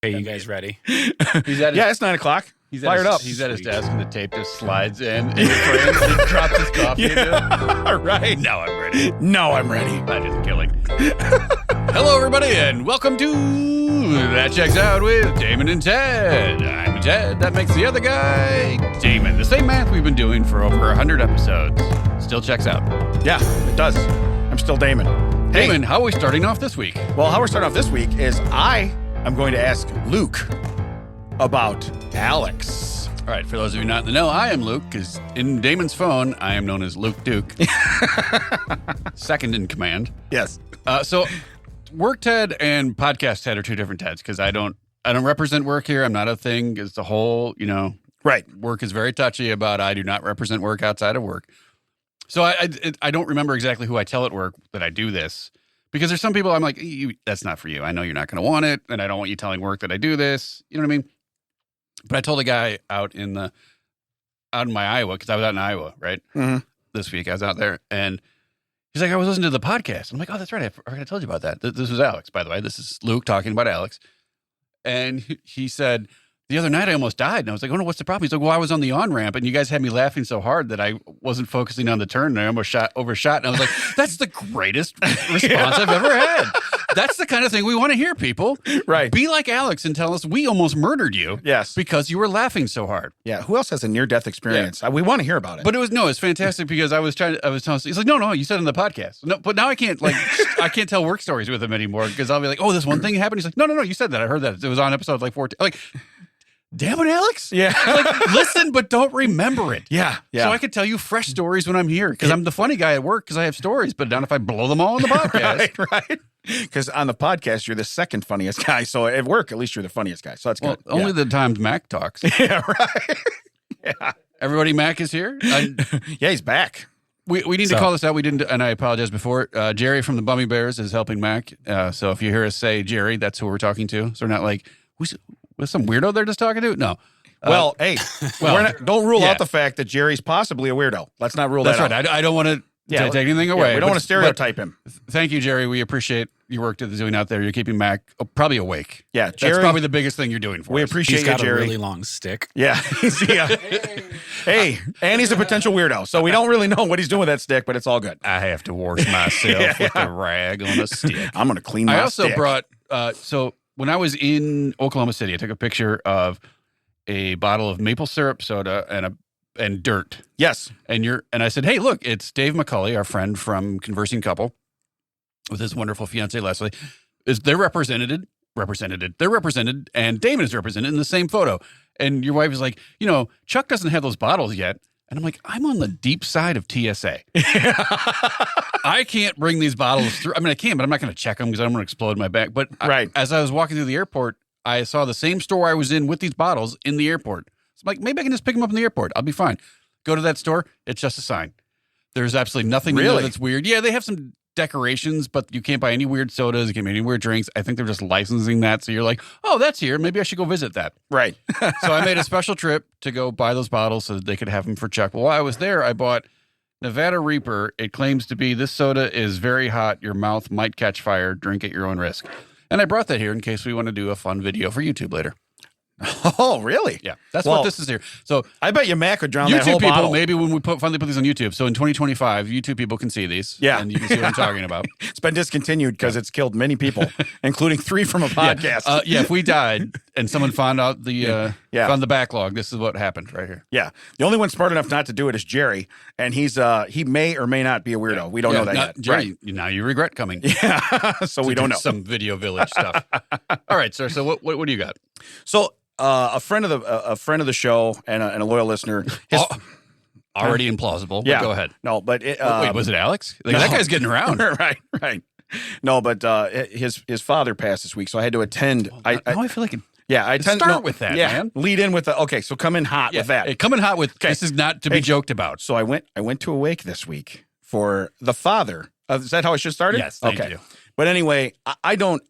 Hey, you guys ready? It's 9 o'clock. He's fired up. He's at his desk, and the tape just slides in and it frames and drops his coffee into it. Right. Now I'm ready. No, I'm ready. That is killing. Hello, everybody, and welcome to That Checks Out with Damon and Ted. I'm Ted. That makes the other guy Damon. The same math we've been doing for over 100 episodes. Still checks out. Yeah, it does. I'm still Damon. Hey. Damon, how are we starting off this week? Well, how we're starting off this week is I am going to ask Luke about Alex. All right, for those of you not in the know, I am Luke, because in Damon's phone, I am known as Luke Duke. Second in command. Yes. So work Ted and podcast Ted are two different Teds, because I don't represent work here. I'm not a thing. It's the whole, Right. Work is very touchy about I do not represent work outside of work. So I don't remember exactly who I tell at work that I do this, because there's some people I'm like, that's not for you. I know you're not going to want it, and I don't want you telling work that I do this. You know what I mean? But I told a guy out in my Iowa, because I was out in Iowa, right? Mm-hmm. This week I was out there, and he's like, I was listening to the podcast. I'm like, oh, that's right. I forgot I told you about that. This was Alex, by the way. This is Luke talking about Alex. And he said, the other night I almost died. And I was like, oh no, what's the problem? He's like, well, I was on the on-ramp and you guys had me laughing so hard that I wasn't focusing on the turn and I almost overshot. And I was like, that's the greatest response I've ever had. That's the kind of thing we want to hear, people. Right. Be like Alex and tell us we almost murdered you. Yes. Because you were laughing so hard. Yeah. Who else has a near-death experience? We want to hear about it. But it's fantastic because I was telling, he's like, no, you said it in the podcast. No, but now I can't I can't tell work stories with him anymore because I'll be like, oh, this one thing happened. He's like, no, you said that. I heard that. It was on episode 14. Like, damn it, Alex. Yeah. Like, listen, but don't remember it. Yeah. So I could tell you fresh stories when I'm here because I'm the funny guy at work because I have stories, but not if I blow them all on the podcast. Right. Because on the podcast, you're the second funniest guy. So at work, at least you're the funniest guy. So that's good. Only the times Mac talks. Yeah, right. Yeah. Everybody, Mac is here. Yeah, he's back. We need to call this out. We didn't, and I apologize before. Jerry from the Bummy Bears is helping Mac. So if you hear us say Jerry, that's who we're talking to. So we're not like, was some weirdo they're just talking to? No. Well, hey, don't rule out the fact that Jerry's possibly a weirdo. Let's not rule that out. That's right. I don't want to take anything away. We don't want to stereotype him. Thank you, Jerry. We appreciate your work that you're doing out there. You're keeping Mac probably awake. Yeah, Jerry, that's probably the biggest thing you're doing for us. We appreciate He's got you, Jerry. a really long stick. Yeah. Hey, and he's a potential weirdo, so we don't really know what he's doing with that stick, but it's all good. I have to wash myself with a rag on a stick. I'm going to clean my stick. I also brought, so when I was in Oklahoma City, I took a picture of a bottle of maple syrup soda and dirt. Yes. And I said, hey, look, it's Dave McCulley, our friend from Conversing Couple, with his wonderful fiancée, Leslie. They're represented, and Damon is represented in the same photo. And your wife is like, Chuck doesn't have those bottles yet. And I'm like, I'm on the deep side of TSA. I can't bring these bottles through. I mean, I can, but I'm not going to check them because I don't want to explode my bag. But as I was walking through the airport, I saw the same store I was in with these bottles in the airport. So I'm like, maybe I can just pick them up in the airport. I'll be fine. Go to that store. It's just a sign. There's absolutely nothing in there that's weird. Yeah, they have some decorations, but you can't buy any weird sodas. You can't buy any weird drinks. I think they're just licensing that. So you're like, oh, that's here. Maybe I should go visit that. Right. So I made a special trip to go buy those bottles so that they could have them for Chuck. Well, while I was there, I bought Nevada Reaper. It claims to be, this soda is very hot. Your mouth might catch fire. Drink at your own risk. And I brought that here in case we want to do a fun video for YouTube later. Oh, really? Yeah, that's what this is here. So I bet you Mac would drown YouTube that whole people, bottle. maybe when we finally put these on YouTube. So in 2025, YouTube people can see these. Yeah. And you can see what I'm talking about. It's been discontinued because it's killed many people, including 3 from a podcast. If we died and someone found out found the backlog, this is what happened right here. Yeah. The only one smart enough not to do it is Jerry. And he may or may not be a weirdo. Yeah. We don't know that yet. Jerry, now you regret coming. Yeah. So we don't know. Some Video Village stuff. All right, sir. So what do you got? So a friend of the show and a loyal listener. Already implausible. Yeah. Go ahead. No, but wait, was it Alex? That guy's getting around. Right. No, but his father passed this week, so I had to attend. I feel like I start with that, man. Lead in with so come in hot with that. Come in hot with this is not to be joked about. So I went to a wake this week for the father. Is that how I should start it? Yes. Thank you. But anyway, I don't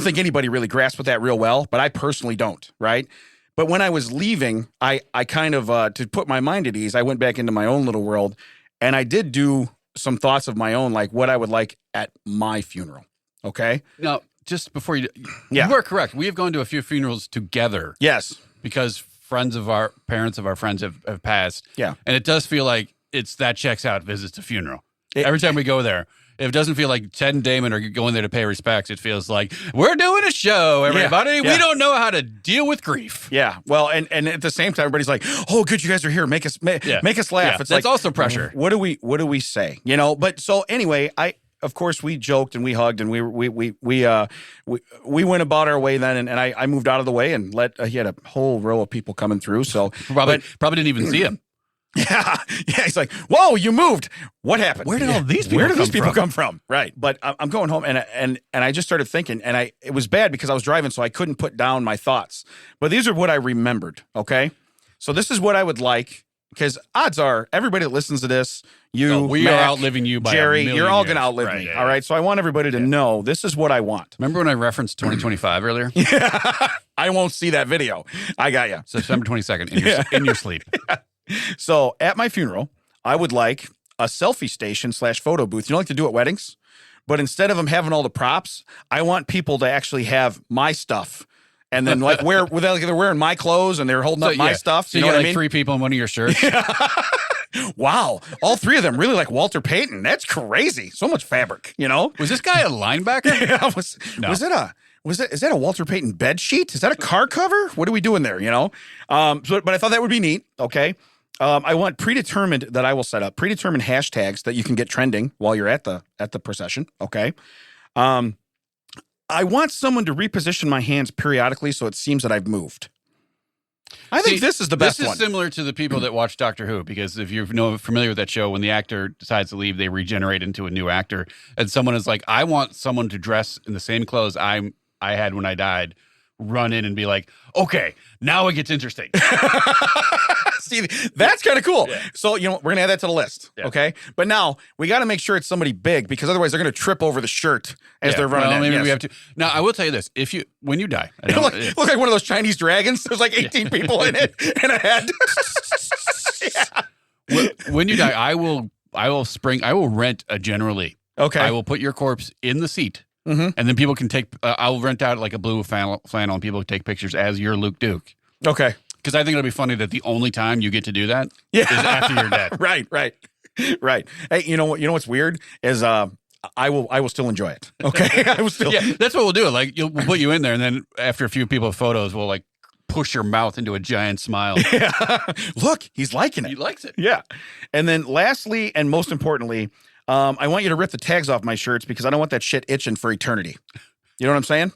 think anybody really grasped with that real well, but I personally don't, right? But when I was leaving, I kind of, to put my mind at ease, I went back into my own little world, and I did do some thoughts of my own, like what I would like at my funeral, okay? Now, just before you Yeah. you are correct. We have gone to a few funerals together Yes. because friends of our parents of our friends have passed. Yeah. And it does feel like it's that checks out visits to funeral. It- Every time we go there, if it doesn't feel like Ted and Damon are going there to pay respects, it feels like we're doing a show, everybody. Yeah. We don't know how to deal with grief. Yeah. Well, and at the same time, everybody's like, "Oh, good, you guys are here. Make us laugh." Yeah. It's That's like also pressure. What do we say? But so anyway, of course we joked and we hugged and we went about our way then, and I moved out of the way and he had a whole row of people coming through. So Probably didn't even see him. Yeah. He's like, "Whoa, you moved. What happened? Where did all these people come from?" Right. But I'm going home and I just started thinking, and it was bad because I was driving, so I couldn't put down my thoughts. But these are what I remembered. Okay. So this is what I would like, because odds are everybody that listens to this, we Mac, are outliving you by Jerry, a million you're all years. going to outlive Right, me. yeah, all right. So I want everybody to know this is what I want. Remember when I referenced 2025 earlier? I won't see that video. I got you. September 22nd in your sleep. So at my funeral, I would like a selfie station / photo booth. Like to do at weddings? But instead of them having all the props, I want people to actually have my stuff. And then they're wearing my clothes and they're holding up my stuff. So you know got what I mean? 3 people in one of your shirts. Wow. All 3 of them really like Walter Payton. That's crazy. So much fabric, Was this guy a linebacker? Yeah, No. is that a Walter Payton bed sheet? Is that a car cover? What are we doing there? But I thought that would be neat. Okay. I want that I will set up predetermined hashtags that you can get trending while you're at the procession. Okay. I want someone to reposition my hands periodically so it seems that I've moved. I think this is the best one. This is similar to the people that watch Doctor Who, because if you're familiar with that show, when the actor decides to leave, they regenerate into a new actor. And someone is like, I want someone to dress in the same clothes I had when I died, run in and be like, okay, now it gets interesting. See, that's kind of cool. Yeah. So, we're going to add that to the list. Yeah. Okay. But now we got to make sure it's somebody big, because otherwise they're going to trip over the shirt as they're running in. Maybe Yes. we have to. Now, I will tell you this. When you die, Look like one of those Chinese dragons. There's like 18 people in it and a head. when you die, I will rent a General Lee. Okay. I will put your corpse in the seat. Mm-hmm. And then people can I'll rent out like a blue flannel and people can take pictures as your Luke Duke. Okay. Because I think it'll be funny that the only time you get to do that Yeah. is after you're dead. Right. Hey, you know what's weird is I will still enjoy it. Okay. I will still. Yeah, that's what we'll do. Like we'll put you in there, and then after a few people photos, we'll like push your mouth into a giant smile. Yeah. Look, he's liking it. He likes it. Yeah. And then lastly, and most importantly, I want you to rip the tags off my shirts, because I don't want that shit itching for eternity. You know what I'm saying?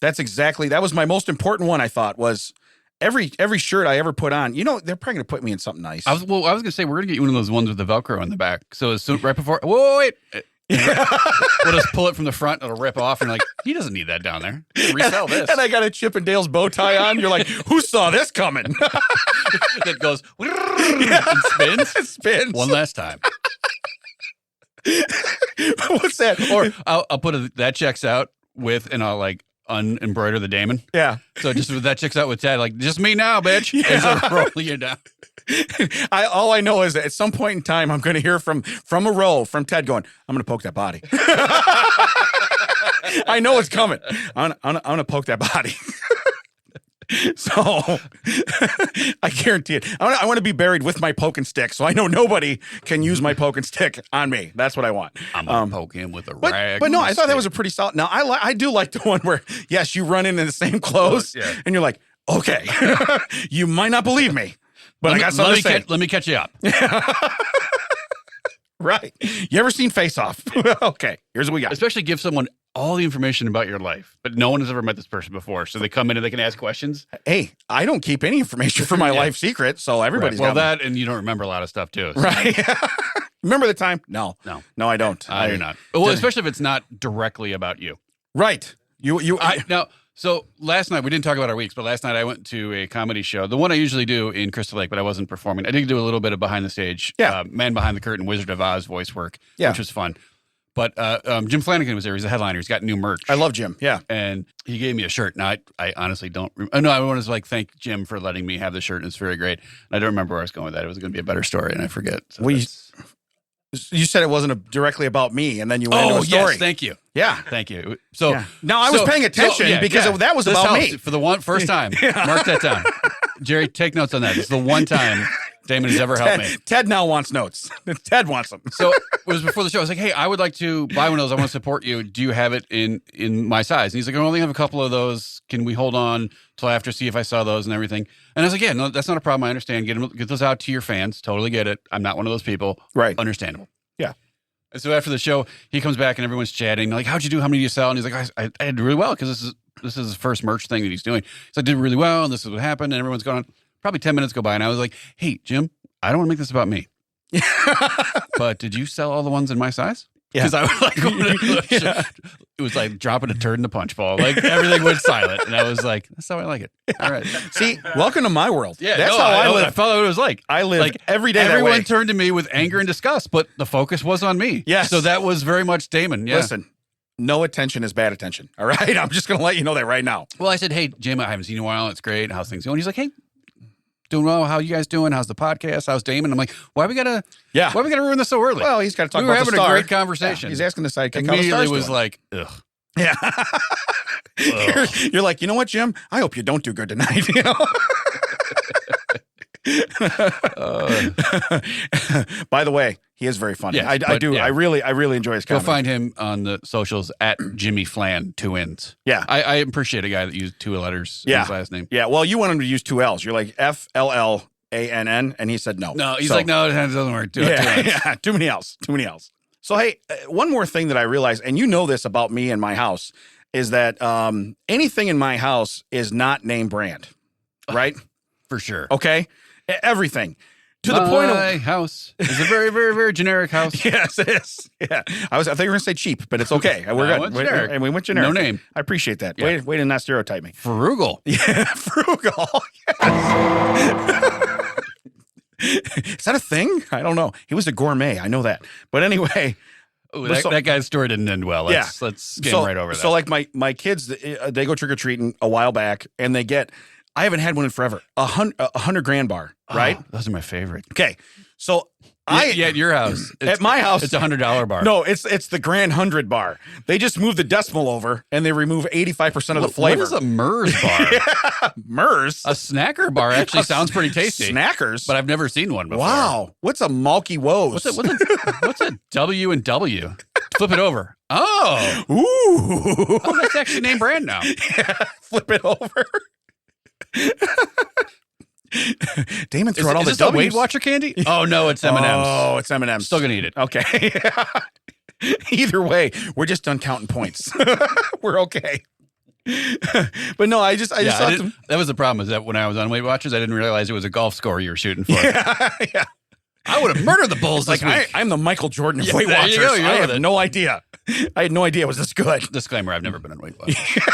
That was my most important one. I thought was every shirt I ever put on. They're probably going to put me in something nice. I was going to say, we're going to get you one of those ones with the Velcro on the back. So as soon, right before, whoa, wait. We'll just pull it from the front. It'll rip off. And like, he doesn't need that down there. Resell this. And I got a Chip and Dale's bow tie on. You're like, who saw this coming? That goes and spins. It spins. One last time. What's that? Or I'll put that checks out with, and I'll like unembroider the Damon. Yeah. So just that checks out with Ted, like, just me now, bitch. Yeah. As I'm rolling you down. All I know is that at some point in time, I'm going to hear from a row from Ted going, I'm going to poke that body. I know it's coming. I'm going to poke that body. So I guarantee it. I want to be buried with my poke and stick, so I know nobody can use my poke and stick on me. That's what I want. I'm going to poke him with a rag. But no, I thought that was a pretty solid. Now, I do like the one where, yes, you run in the same clothes, and you're like, okay, you might not believe me, but I got something to say. Let me catch you up. Right. You ever seen Face Off? Okay, here's what we got. Especially give someone all the information about your life, but no one has ever met this person before. So they come in and they can ask questions. Hey, I don't keep any information for my life secret, so everybody's right. Well, got and you don't remember a lot of stuff too. So. Right. Remember the time? No, I don't. I do not. Well, especially if it's not directly about you. Right. Now, so last night, we didn't talk about our weeks, but last night I went to a comedy show, the one I usually do in Crystal Lake, but I wasn't performing. I did do a little bit of behind the stage, man behind the curtain, Wizard of Oz voice work, which was fun. But Jim Flanagan was there. He's a headliner. He's got new merch. I love Jim. Yeah. And he gave me a shirt. Now, I honestly don't no, I wanted to like thank Jim for letting me have the shirt. And it's very great. And I don't remember where I was going with that. It was going to be a better story, and I forget. So You said it wasn't directly about me, and then you went into a story. Yes, thank you. Yeah. Thank you. So Yeah. Now I was paying attention because that was this about helps me. for the first time. Mark that down. Jerry, take notes on that. This is the one time Damon has ever helped me. Ted now wants notes. Ted wants them. So it was before the show. I was like, hey, I would like to buy one of those. I want to support you. Do you have it in my size? And he's like, I only have a couple of those. Can we hold on till after, see if I saw those and everything? And I was like, yeah, no, that's not a problem. I understand. Get those out to your fans. Totally get it. I'm not one of those people. Right. Understandable. Yeah. And so after the show, he comes back and everyone's chatting. Like, how'd you do? How many did you sell? And he's like, I did really well because this is his first merch thing that he's doing. So I did really well. And this is what happened. And everyone's going on. Probably 10 minutes go by. And I was like, hey, Jim, I don't want to make this about me. But did you sell all the ones in my size? Yeah. Because I was like, it was like dropping a turd in the punch bowl. Like everything went silent. And I was like, that's how I like it. All right. See, welcome to my world. Yeah, that's how I live. I felt what it was like. I live like every day Everyone that way. turned to me with anger and disgust, but the focus was on me. Yes. So that was very much Damon. Yeah. Listen, no attention is bad attention. All right. I'm just going to let you know that right now. Well, I said, hey, Jim, I haven't seen you in a while. It's great. How's things going? He's like, hey, doing well. How you guys doing? How's the podcast? How's Damon? I'm like, why we gotta ruin this so early? Well, he's got to talk we were about having the star. a great conversation. Yeah, he's asking the sidekick. Immediately was like, ugh. Yeah. You're like, you know what, Jim? I hope you don't do good tonight. You know. By the way, he is very funny. Yes, I do. Yeah. I really enjoy his Go comedy. find him on the socials at Jimmy Flan, 2 N's. Yeah. I appreciate a guy that used 2 letters in his last name. Yeah. Well, you want him to use 2 L's. You're like FLLANN, and he said no. No, he's like, no, it doesn't work. Too many L's. Too many L's. So, hey, one more thing that I realized, and you know this about me and my house, is that anything in my house is not name brand, right? For sure. Okay? Everything. To the point of my house is a very, very, very generic house. Yes, it is. Yeah. I thought you were going to say cheap, but it's okay. We're good. And we went generic. No name. I appreciate that. Yeah. Way to not stereotype me. Frugal. Yeah, frugal. Is that a thing? I don't know. He was a gourmet. I know that. But anyway. Ooh, that guy's story didn't end well. Let's skim right over that. So like my kids, they go trick-or-treating a while back, and they get, I haven't had one in forever, a 100 grand bar, right? Oh, those are my favorite. Okay. So at your house. At my house. It's $100 bar. No, it's the grand 100 bar. They just move the decimal over, and they remove 85% of the flavor. What is a MERS bar? MERS? A snacker bar actually sounds pretty tasty. Snackers? But I've never seen one before. Wow. What's a Malky Woes? What's a W and W? Flip it over. Oh. Ooh. Oh, that's actually name brand now. Yeah, flip it over. Damon threw out all the Is this a W's. Weight Watcher candy? Oh, no, it's M&M's. Oh, it's M&M's. Still going to eat it. Okay. Either way, we're just done counting points. We're okay. But no, I just thought that was the problem, is that when I was on Weight Watchers, I didn't realize it was a golf score you were shooting for. Yeah. I would have murdered the Bulls this week. I'm the Michael Jordan of Weight Watchers. I have no idea. I had no idea it was this good. Disclaimer, I've never been on Weight Watchers.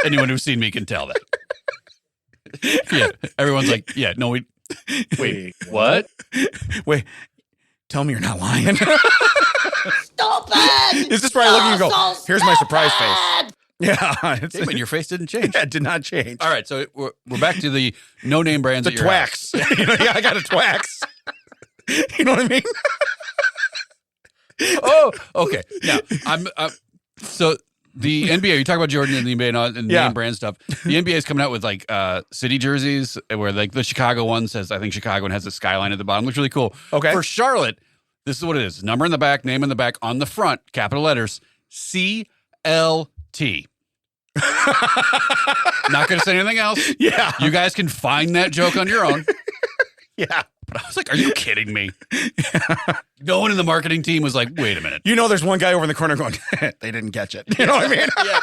Anyone who's seen me can tell that. Yeah, everyone's like, yeah, no, wait, what? Wait, tell me you're not lying. Stupid! Is this where I look at you and go, here's my surprise face? Yeah. Damon, your face didn't change. Yeah, it did not change. All right, so we're back to the no-name brands The Twax. Yeah, I got a Twax. You know what I mean? Oh, okay. Now, so the NBA, you talk about Jordan and the NBA and name brand stuff. The NBA is coming out with like city jerseys where like the Chicago one says, I think Chicago one has the skyline at the bottom. Looks really cool. Okay. For Charlotte, this is what it is. Number in the back, name in the back, on the front, capital letters, CLT. Not going to say anything else. Yeah. You guys can find that joke on your own. Yeah. But I was like, are you kidding me? No one in the marketing team was like, wait a minute. You know, there's one guy over in the corner going, they didn't catch it. You know what I mean? Yeah.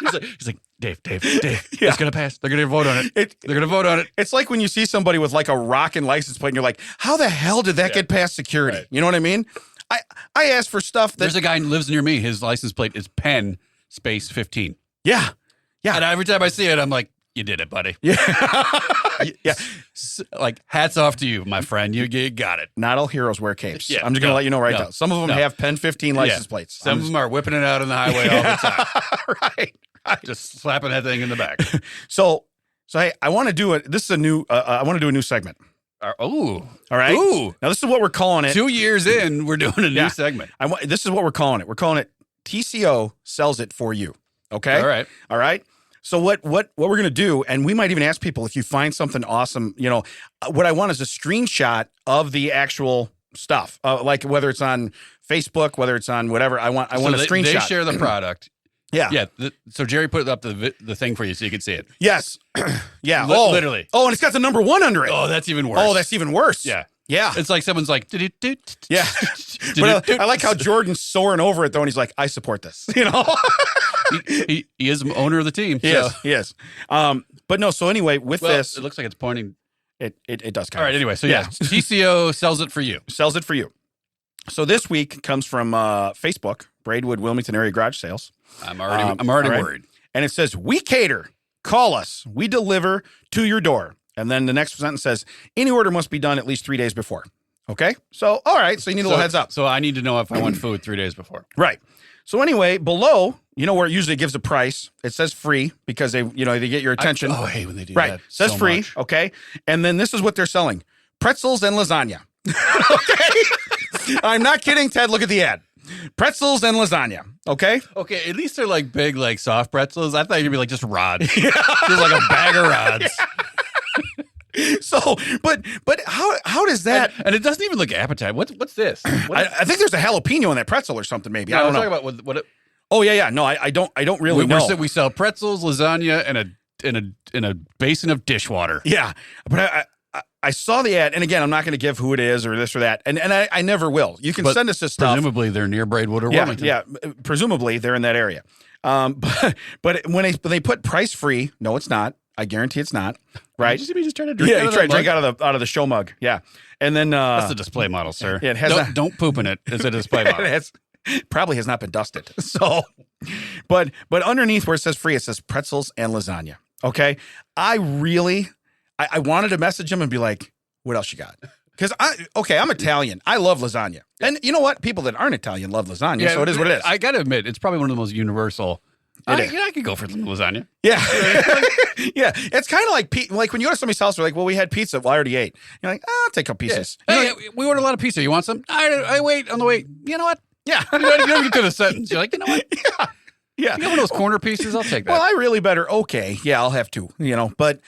He's like, Dave, it's going to pass. They're going to vote on it. They're going to vote on it. It's like when you see somebody with like a rockin' license plate and you're like, how the hell did that get past security? Right. You know what I mean? I asked for stuff that... There's a guy who lives near me. His license plate is Penn space 15. Yeah. Yeah. And every time I see it, I'm like, you did it, buddy. Yeah. Yeah. Like, hats off to you, my friend. You got it. Not all heroes wear capes. Yeah, I'm just going to let you know now. Some of them have Penn 15 license plates. Some of them are whipping it out on the highway all the time. Right. Just slapping that thing in the back. So hey, I want to do it. This is a new, I want to do a new segment. All right. Ooh. Now this is what we're calling it. 2 years in, we're doing a new Yeah. segment. This is what we're calling it. We're calling it TCO sells it for you. Okay. All right. So what we're gonna do, and we might even ask people if you find something awesome. What I want is a screenshot of the actual stuff, like whether it's on Facebook, whether it's on whatever. I want a screenshot. They share the product. Yeah. So Jerry put up the thing for you so you could see it. Yes. Yeah. Literally. Oh, and it's got the number 1 under it. Oh, that's even worse. Oh, that's even worse. Yeah. Yeah. It's like someone's like, Yeah. But I like how Jordan's soaring over it though, and he's like, I support this. he is owner of the team. He is. But no. So anyway, with this, it looks like it's pointing. It does. All right. Anyway, so yeah, TCO sells it for you. Sells it for you. So this week comes from Facebook, Braidwood Wilmington Area Garage Sales. I'm already worried. And it says, we cater. Call us. We deliver to your door. And then the next sentence says, any order must be done at least 3 days before. Okay. So, all right. So you need a little heads up. So I need to know if I want food 3 days before. Right. So anyway, below, where it usually gives a price, it says free because they get your attention. I hate when they do right. that. It says so free. Much. Okay. And then this is what they're selling. Pretzels and lasagna. Okay. I'm not kidding, Ted. Look at the ad. Pretzels and lasagna. Okay. Okay. At least they're like big, like soft pretzels. I thought you'd be like just rods. Just like a bag of rods. Yeah. So, but how does that? And it doesn't even look appetizing. What's this? I think there's a jalapeno in that pretzel or something. Maybe I don't know. Talking about what it, oh yeah. No, I don't really know. We sell pretzels, lasagna, and a basin of dishwater. Yeah, but I saw the ad, and again, I'm not going to give who it is or this or that, and I never will. You can send us this stuff. Presumably, they're near Braidwood or Wilmington. Yeah, presumably they're in that area. But when they put price free, no, it's not. I guarantee it's not. Right? Just trying to drink. Yeah, you try to drink out of the show mug. Yeah, and then that's the display model, sir. Yeah, it has don't poop in it. It's a display model. Probably has not been dusted. So, but underneath where it says free, it says pretzels and lasagna. Okay, I wanted to message him and be like, "What else you got?" Because I'm Italian. I love lasagna, and you know what? People that aren't Italian love lasagna. Yeah, so it is what it is. I got to admit, it's probably one of the most universal. I could go for lasagna. Yeah. Yeah. It's kind of like when you go to somebody's house, they're like, well, we had pizza. Well, I already ate. You're like, I'll take a couple pieces. Yeah. Hey, we ordered a lot of pizza. You want some? I wait on the way. You know what? Yeah. You don't get to the sentence. You're like, you know what? Yeah. Yeah. You have one of those corner pieces? I'll take that. Well, I really better. Okay. Yeah, I'll have two, but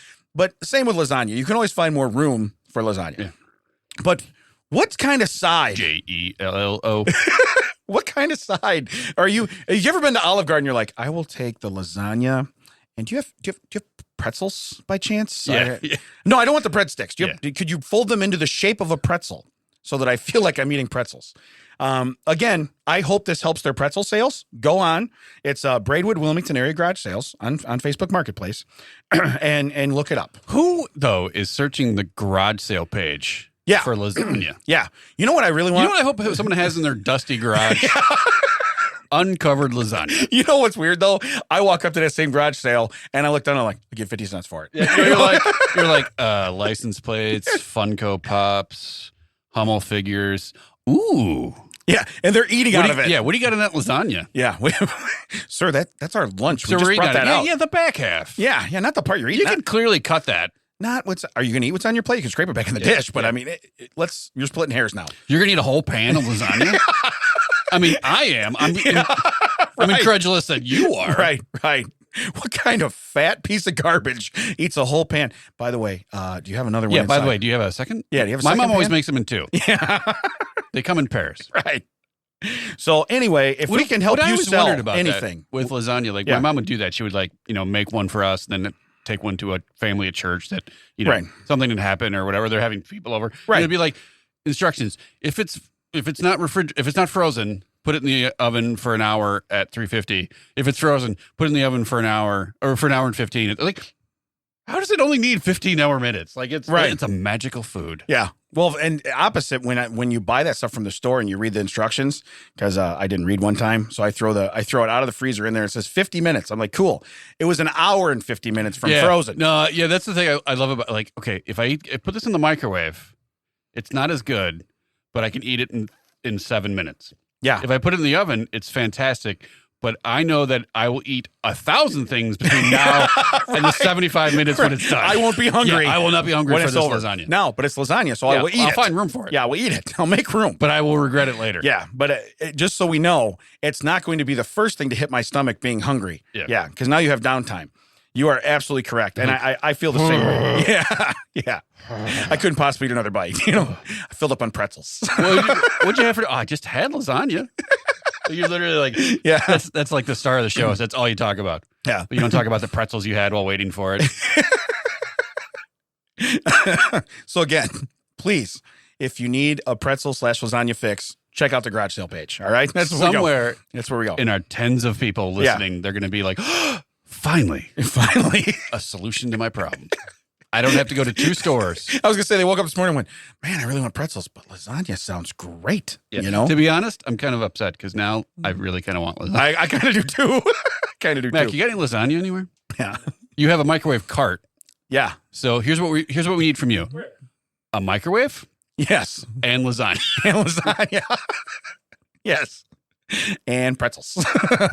same with lasagna. You can always find more room for lasagna. Yeah. But what kind of side? JELLO. What kind of side are you? Have you ever been to Olive Garden? You're like, I will take the lasagna. And do you have pretzels by chance? Yeah. No, I don't want the breadsticks. Could you fold them into the shape of a pretzel so that I feel like I'm eating pretzels? Again, I hope this helps their pretzel sales. Go on. It's Braidwood Wilmington Area Garage Sales on Facebook Marketplace, and look it up. Who though is searching the garage sale page? Yeah. For lasagna. Yeah. You know what I really want? You know what I hope someone has in their dusty garage? Uncovered lasagna. You know what's weird though? I walk up to that same garage sale and I look down and I'm like, I get 50 cents for it. Yeah, you're like license plates, Funko Pops, Hummel figures. Ooh. Yeah, and they're eating out of it. Yeah, what do you got in that lasagna? Yeah. Sir, that's our lunch. So we just brought that out. Yeah, the back half. Yeah, not the part you're eating. You can clearly cut that. Are you going to eat what's on your plate? You can scrape it back in the dish, but I mean, you're splitting hairs now. You're going to eat a whole pan of lasagna? I mean, I am. I'm incredulous that you are. Right. What kind of fat piece of garbage eats a whole pan? By the way, do you have another one? Yeah, inside? by the way, do you have a second? Yeah, do you have a My second mom always pan? makes them in two. Yeah. They come in pairs. Right. So anyway, if we can help you sell anything with lasagna, like my mom would do that. She would make one for us, and then take one to a family at church that, something didn't happen or whatever. They're having people over. Right. And it'd be like instructions. If it's not frozen, put it in the oven for an hour at 350. If it's frozen, put it in the oven for an hour or for an hour and 15. Like, how does it only need 15-hour minutes? Like it's a magical food. Yeah. Well, and opposite when you buy that stuff from the store and you read the instructions, because I didn't read one time, so I throw it out of the freezer in there. It says 50 minutes. I'm like, cool. It was an hour and 50 minutes from frozen. No, yeah, that's the thing I love about okay, if I put this in the microwave, it's not as good, but I can eat it in 7 minutes. Yeah. If I put it in the oven, it's fantastic, but I know that I will eat 1,000 things between now and the 75 minutes when it's done. I won't be hungry. Yeah, I will not be hungry when for it's this over. lasagna. No, but it's lasagna, so I will eat it. I'll find room for it. Yeah, we'll eat it. I'll make room. But I will regret it later. Yeah, but just so we know, it's not going to be the first thing to hit my stomach being hungry. Yeah, because now you have downtime. You are absolutely correct, and I feel the same way. Yeah. I couldn't possibly eat another bite. I filled up on pretzels. What'd you have for? Oh, I just had lasagna. You're literally like, yeah. That's like the star of the show. So that's all you talk about. Yeah, but you don't talk about the pretzels you had while waiting for it. So again, please, if you need a pretzel / lasagna fix, check out the garage sale page. All right, that's somewhere. That's where we go. In our tens of people listening, they're going to be like, finally, a solution to my problem. I don't have to go to 2 stores. I was going to say, they woke up this morning and went, man, I really want pretzels, but lasagna sounds great. Yeah. To be honest, I'm kind of upset because now I really kind of want lasagna. I kind of do too. Mac, you got any lasagna anywhere? Yeah. You have a microwave cart. Yeah. So here's what we need from you. A microwave? Yes. And lasagna. Yes. And pretzels.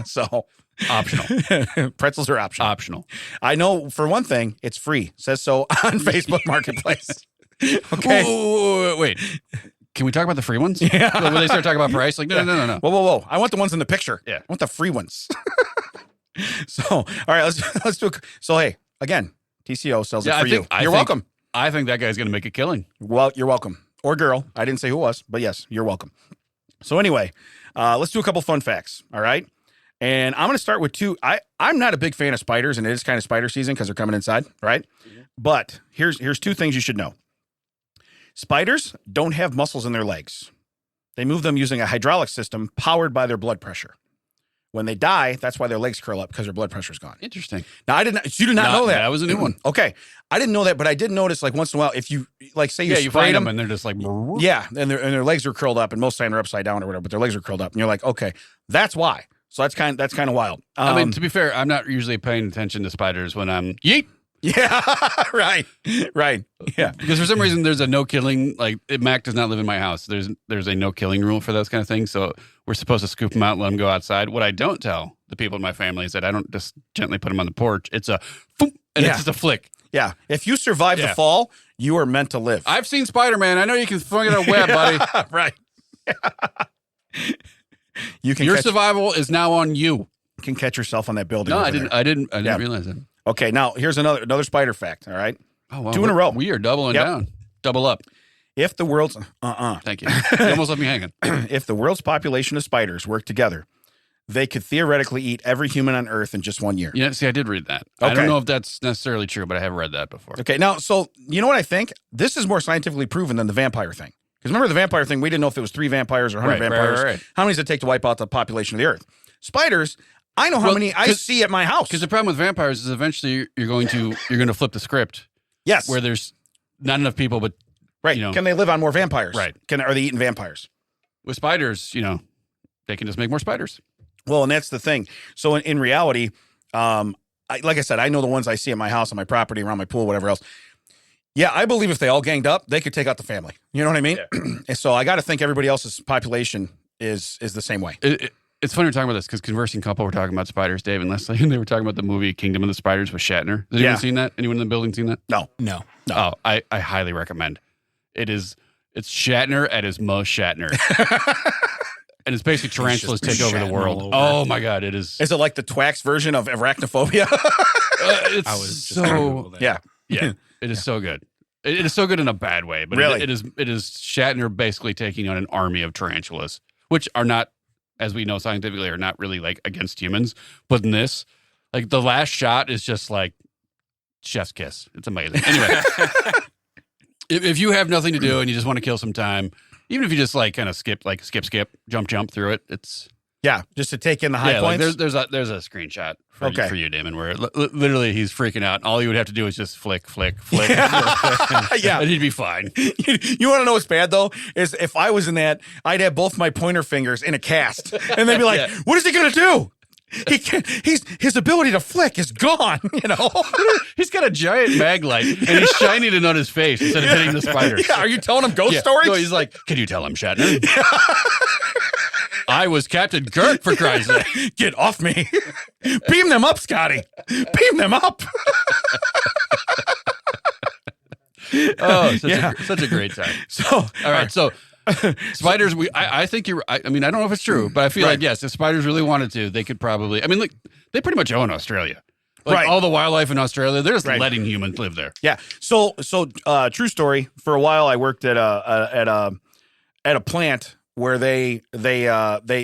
So optional. Pretzels are optional. Optional. I know for one thing, it's free. Says so on Facebook Marketplace. Okay. Wait. Can we talk about the free ones? Yeah. When they start talking about price, like no. Whoa. I want the ones in the picture. Yeah. I want the free ones. So, all right, let's do it. So, hey, again, TCO sells it for you. You're welcome. I think that guy's going to make a killing. Well, you're welcome. Or girl. I didn't say who it was, but yes, you're welcome. So anyway, let's do a couple fun facts. All right. And I'm going to start with 2. I'm not a big fan of spiders, and it is kind of spider season because they're coming inside, right? Mm-hmm. But here's 2 things you should know. Spiders don't have muscles in their legs. They move them using a hydraulic system powered by their blood pressure. When they die, that's why their legs curl up, because their blood pressure's gone. Interesting. Now, you did not know that. That was a new one. Okay. I didn't know that, but I did notice, like, once in a while, if you, like, say you find them and they're just like, yeah, and their legs are curled up, and most of the time they're upside down or whatever, but their legs are curled up, and you're like, okay, that's why. So that's kind of wild. I mean, to be fair, I'm not usually paying attention to spiders when I'm yeet. Yeah, right. Yeah, because for some reason there's a no killing. Like Mac does not live in my house. There's a no killing rule for those kind of things. So we're supposed to scoop them out and let them go outside. What I don't tell the people in my family is that I don't just gently put them on the porch. It's a boom, and it's just a flick. Yeah, if you survive the fall, you are meant to live. I've seen Spider-Man. I know you can swing it a web, buddy. Right. Your survival is now on you. You can catch yourself on that building. No, I didn't realize that. Okay, now here's another spider fact. All right. Oh, wow. 2 in a row. We are doubling down. Double up. If the world's Thank you. You almost left me hanging. If the world's population of spiders worked together, they could theoretically eat every human on Earth in just 1 year. Yeah, see, I did read that. Okay. I don't know if that's necessarily true, but I have read that before. Okay, now, so you know what I think? This is more scientifically proven than the vampire thing. Because remember the vampire thing, we didn't know if it was 3 vampires or 100 vampires. Right. How many does it take to wipe out the population of the Earth? Spiders, I know how many I see at my house. Because the problem with vampires is eventually you're going to flip the script. Yes. Where there's not enough people, but right. Can they live on more vampires? Right. Are they eating vampires? With spiders, they can just make more spiders. Well, and that's the thing. So in reality, like I said, I know the ones I see at my house, on my property, around my pool, whatever else. Yeah, I believe if they all ganged up, they could take out the family. You know what I mean? Yeah. And so I got to think everybody else's population is the same way. It's funny we're talking about this because Conversing Couple were talking about spiders, Dave and Leslie, and they were talking about the movie Kingdom of the Spiders with Shatner. Has anyone seen that? Anyone in the building seen that? No. Oh, I highly recommend. It's Shatner at his most Shatner. And it's basically tarantulas take over the world. Oh my God, it is. Is it like the Twax version of arachnophobia? I was so yeah. It is so good. It is so good in a bad way, but really? It is Shatner basically taking on an army of tarantulas, which are not, as we know scientifically, are not really like against humans. But in this, like the last shot is just like chef's kiss. It's amazing. Anyway, if you have nothing to do and you just want to kill some time, even if you just like kind of skip, jump through it, it's just to take in the high points. Like there's a scrongshot for you, Damon, where literally he's freaking out. And all you would have to do is just flick. Yeah, and he'd be fine. You want to know what's bad though? Is if I was in that, I'd have both my pointer fingers in a cast, and they'd be like, "What is he gonna do? He can't. His ability to flick is gone. He's got a giant mag light and he's shining it on his face instead of hitting the spiders. Yeah, are you telling him ghost stories? No, he's like, can you tell him, Shatner? I was Captain Kirk, for Christ's sake. Get off me. Beam them up, Scotty. Beam them up. Oh, such a great time. So, All right, so spiders, I think I mean, I don't know if it's true, but I feel like, yes, if spiders really wanted to, they could probably, I mean, look, they pretty much own Australia. Like all the wildlife in Australia, they're just letting humans live there. Yeah. So, true story. For a while, I worked at a plant where they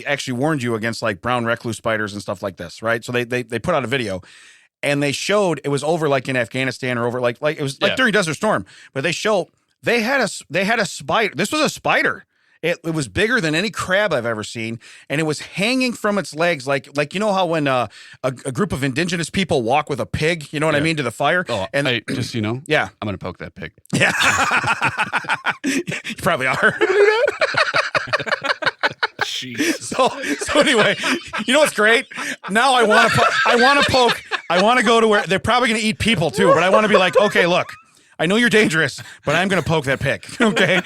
actually warned you against like brown recluse spiders and stuff like this, right? So they put out a video, and they showed it was over like in Afghanistan or over like it was like during Desert Storm, but they had a spider. This was a spider. It was bigger than any crab I've ever seen, and it was hanging from its legs like you know how when a group of indigenous people walk with a pig, you know what I mean, to the fire. Oh, and just I'm gonna poke that pig. Yeah, you probably are. Jeez. So anyway, you know what's great? Now I want to poke. I want to go to where they're probably going to eat people too, but I want to be like, okay, look. I know you're dangerous, but I'm going to poke that pig. Okay.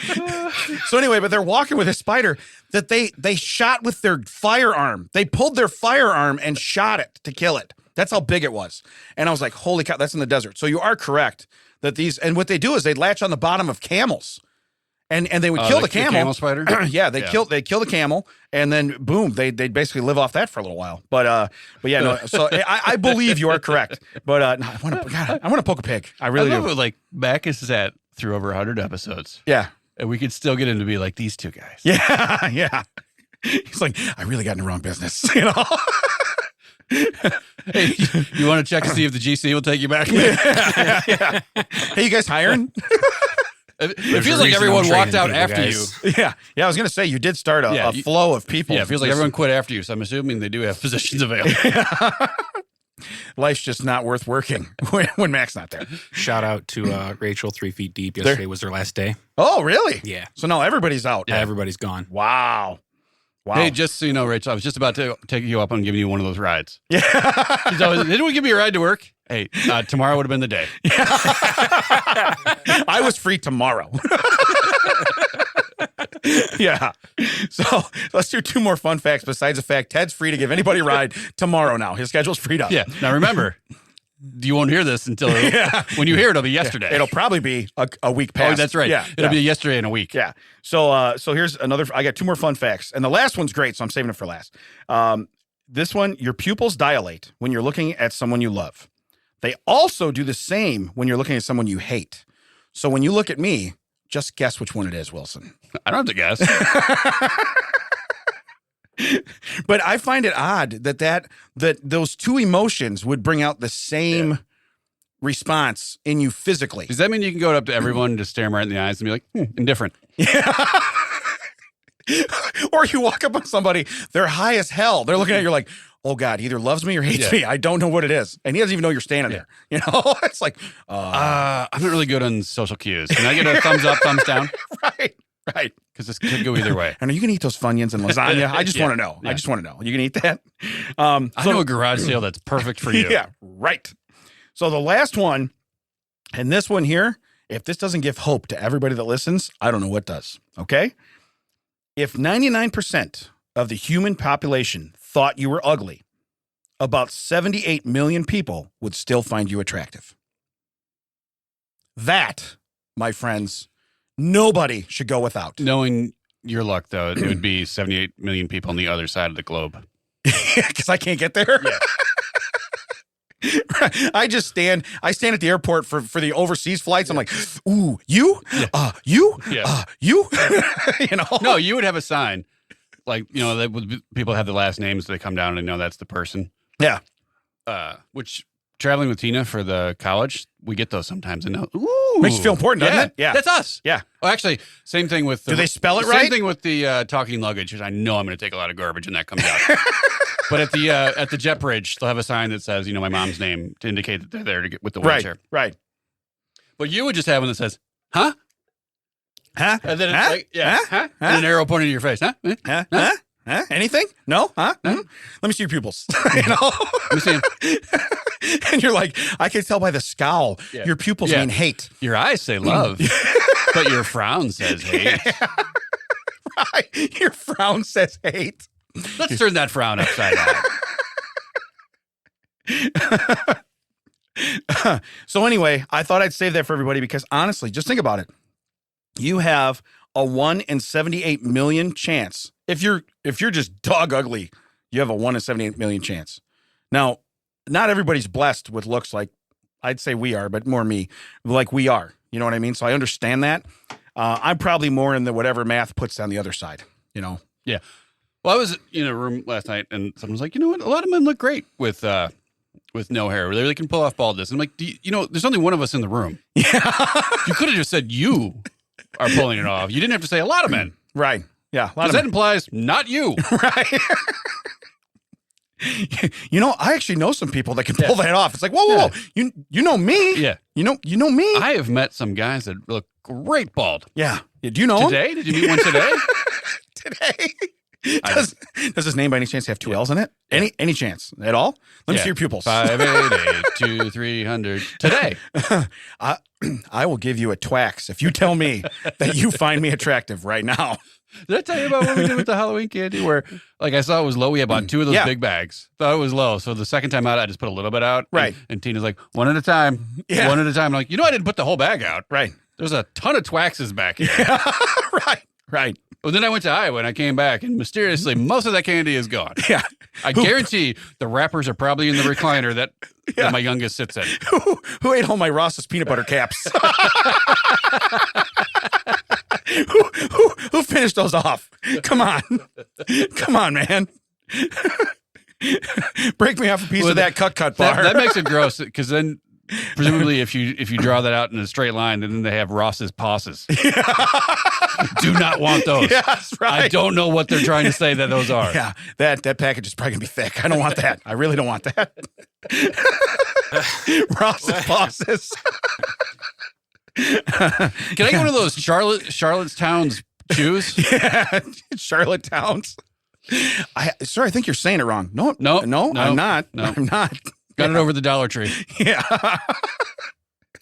So anyway, but they're walking with a spider that they shot with their firearm. They pulled their firearm and shot it to kill it. That's how big it was. And I was like, holy cow, that's in the desert. So you are correct that and what they do is they latch on the bottom of camels. And they would kill the camel. The camel spider? Yeah, they kill the camel, and then boom, they basically live off that for a little while. But yeah, no. So I believe you are correct. But no, I want to poke a pig. I really love do. It, like Backus is at through over 100 episodes. Yeah, and we could still get him to be like these two guys. Yeah, yeah. He's like, I really got in the wrong business, you know. Hey, you want to check to see if the GC will take you back? Yeah. Hey, you guys hiring? It feels like everyone walked out after you. Yeah. I was gonna say you did start a flow of people. Yeah, it feels like everyone quit after you. So I'm assuming they do have positions available. Life's just not worth working when Mac's not there. Shout out to Rachel, 3 Feet Deep. Yesterday was her last day. Oh, really? Yeah. So now everybody's out. Yeah, everybody's gone. Wow. Hey, just so you know, Rachel, I was just about to take you up on giving you one of those rides. Yeah. Didn't we give you a ride to work? Hey, tomorrow would have been the day. I was free tomorrow. Yeah. So let's do 2 more fun facts besides the fact Ted's free to give anybody a ride tomorrow now. His schedule's freed up. Yeah. Now remember, you won't hear this until when you hear it, it'll be yesterday. It'll probably be a week past. Oh, that's right. Yeah. It'll be yesterday in a week. Yeah. So here's another. I got 2 more fun facts, and the last one's great, so I'm saving it for last. This one, your pupils dilate when you're looking at someone you love. They also do the same when you're looking at someone you hate. So when you look at me, just guess which one it is, Wilson. I don't have to guess. But I find it odd that those 2 emotions would bring out the same response in you physically. Does that mean you can go up to everyone and just stare them right in the eyes and be like, indifferent? Yeah. Or you walk up on somebody, they're high as hell. They're looking at you like, oh God, he either loves me or hates me. I don't know what it is. And he doesn't even know you're standing there. You know, it's like, I'm not really good on social cues. Can I get a thumbs up, thumbs down? Right. Because this could go either way. And are you going to eat those Funyuns and lasagna? I just want to know. Yeah. I just want to know. You going to eat that? I know a garage sale that's perfect for you. Yeah, right. So the last one, and this one here, if this doesn't give hope to everybody that listens, I don't know what does. Okay? If 99% of the human population thought you were ugly, about 78 million people would still find you attractive. That, my friends, nobody should go without. Knowing your luck, though, it would be 78 million people on the other side of the globe. Because I can't get there? Yeah. I stand at the airport for the overseas flights. I'm like, ooh, you? You? You? You know? No, you would have a sign. Like, you know, people have the last names, so they come down and know that's the person. Yeah. Which, traveling with Tina for the college, we get those sometimes and know, ooh. Makes you feel important, doesn't it? Yeah. That's us. Yeah. Well, actually, same thing with... Do they spell it right? Same thing with the talking luggage, which I know I'm going to take a lot of garbage when that comes out. But at the jet bridge, they'll have a sign that says, you know, my mom's name to indicate that they're there to get with the wheelchair. Right. But you would just have one that says, huh? Huh? And then it's like, yeah, huh? And an arrow pointing to your face, huh? Huh? Huh? Huh? Anything? No? Huh? Let me see your pupils. You know? Let me see them. And you're like, I can tell by the scowl, your pupils mean hate. Your eyes say love, but your frown says hate. Yeah. Right. Your frown says hate. Let's turn that frown upside down. So anyway, I thought I'd save that for everybody because honestly, just think about it. You have a 1 in 78 million chance. If you're just dog ugly, you have a 1 in 78 million chance. Now, not everybody's blessed with looks like I'd say we are, but more me, like we are. You know what I mean? So I understand that. I'm probably more in the whatever math puts on the other side, you know? Yeah. Well, I was in a room last night and someone was like, you know what? A lot of men look great with no hair. They really can pull off baldness. I'm like, there's only one of us in the room. Yeah. You could have just said you are pulling it off. You didn't have to say a lot of men. Right. Yeah. Because that implies not you. Right. You know, I actually know some people that can pull that off. It's like, whoa. You know me? Yeah. You know me? I have met some guys that look great bald. Yeah. Do you know him? Today? Did you meet one today? Today. Does his name by any chance have 2 L's in it? Any chance at all? Let me see your pupils. 588 2300 today. I will give you a twax if you tell me that you find me attractive right now. Did I tell you about what we did with the Halloween candy? Where, like, I saw it was low. We had bought 2 of those big bags. Thought it was low. So the second time out, I just put a little bit out. Right. And Tina's like, one at a time. Yeah. One at a time. I'm like, I didn't put the whole bag out. Right. There's a ton of twaxes back here. Yeah. Right. Well, then I went to Iowa and I came back, and mysteriously, most of that candy is gone. Yeah. I guarantee the wrappers are probably in the recliner that my youngest sits in. Who ate all my Ross's peanut butter caps? Who finished those off? Come on, man. Break me off a piece of that cut bar. That makes it gross because then presumably if you draw that out in a straight line, then they have Ross's pauses. Do not want those. Yes, right. I don't know what they're trying to say that those are. Yeah, that package is probably gonna be thick. I don't want that. I really don't want that. Ross's pauses. Can I get one of those Charlottestown's shoes? Yeah, Charlottetown's. I think you're saying it wrong. No, I'm not. No. I'm not. Got it over the Dollar Tree. Yeah.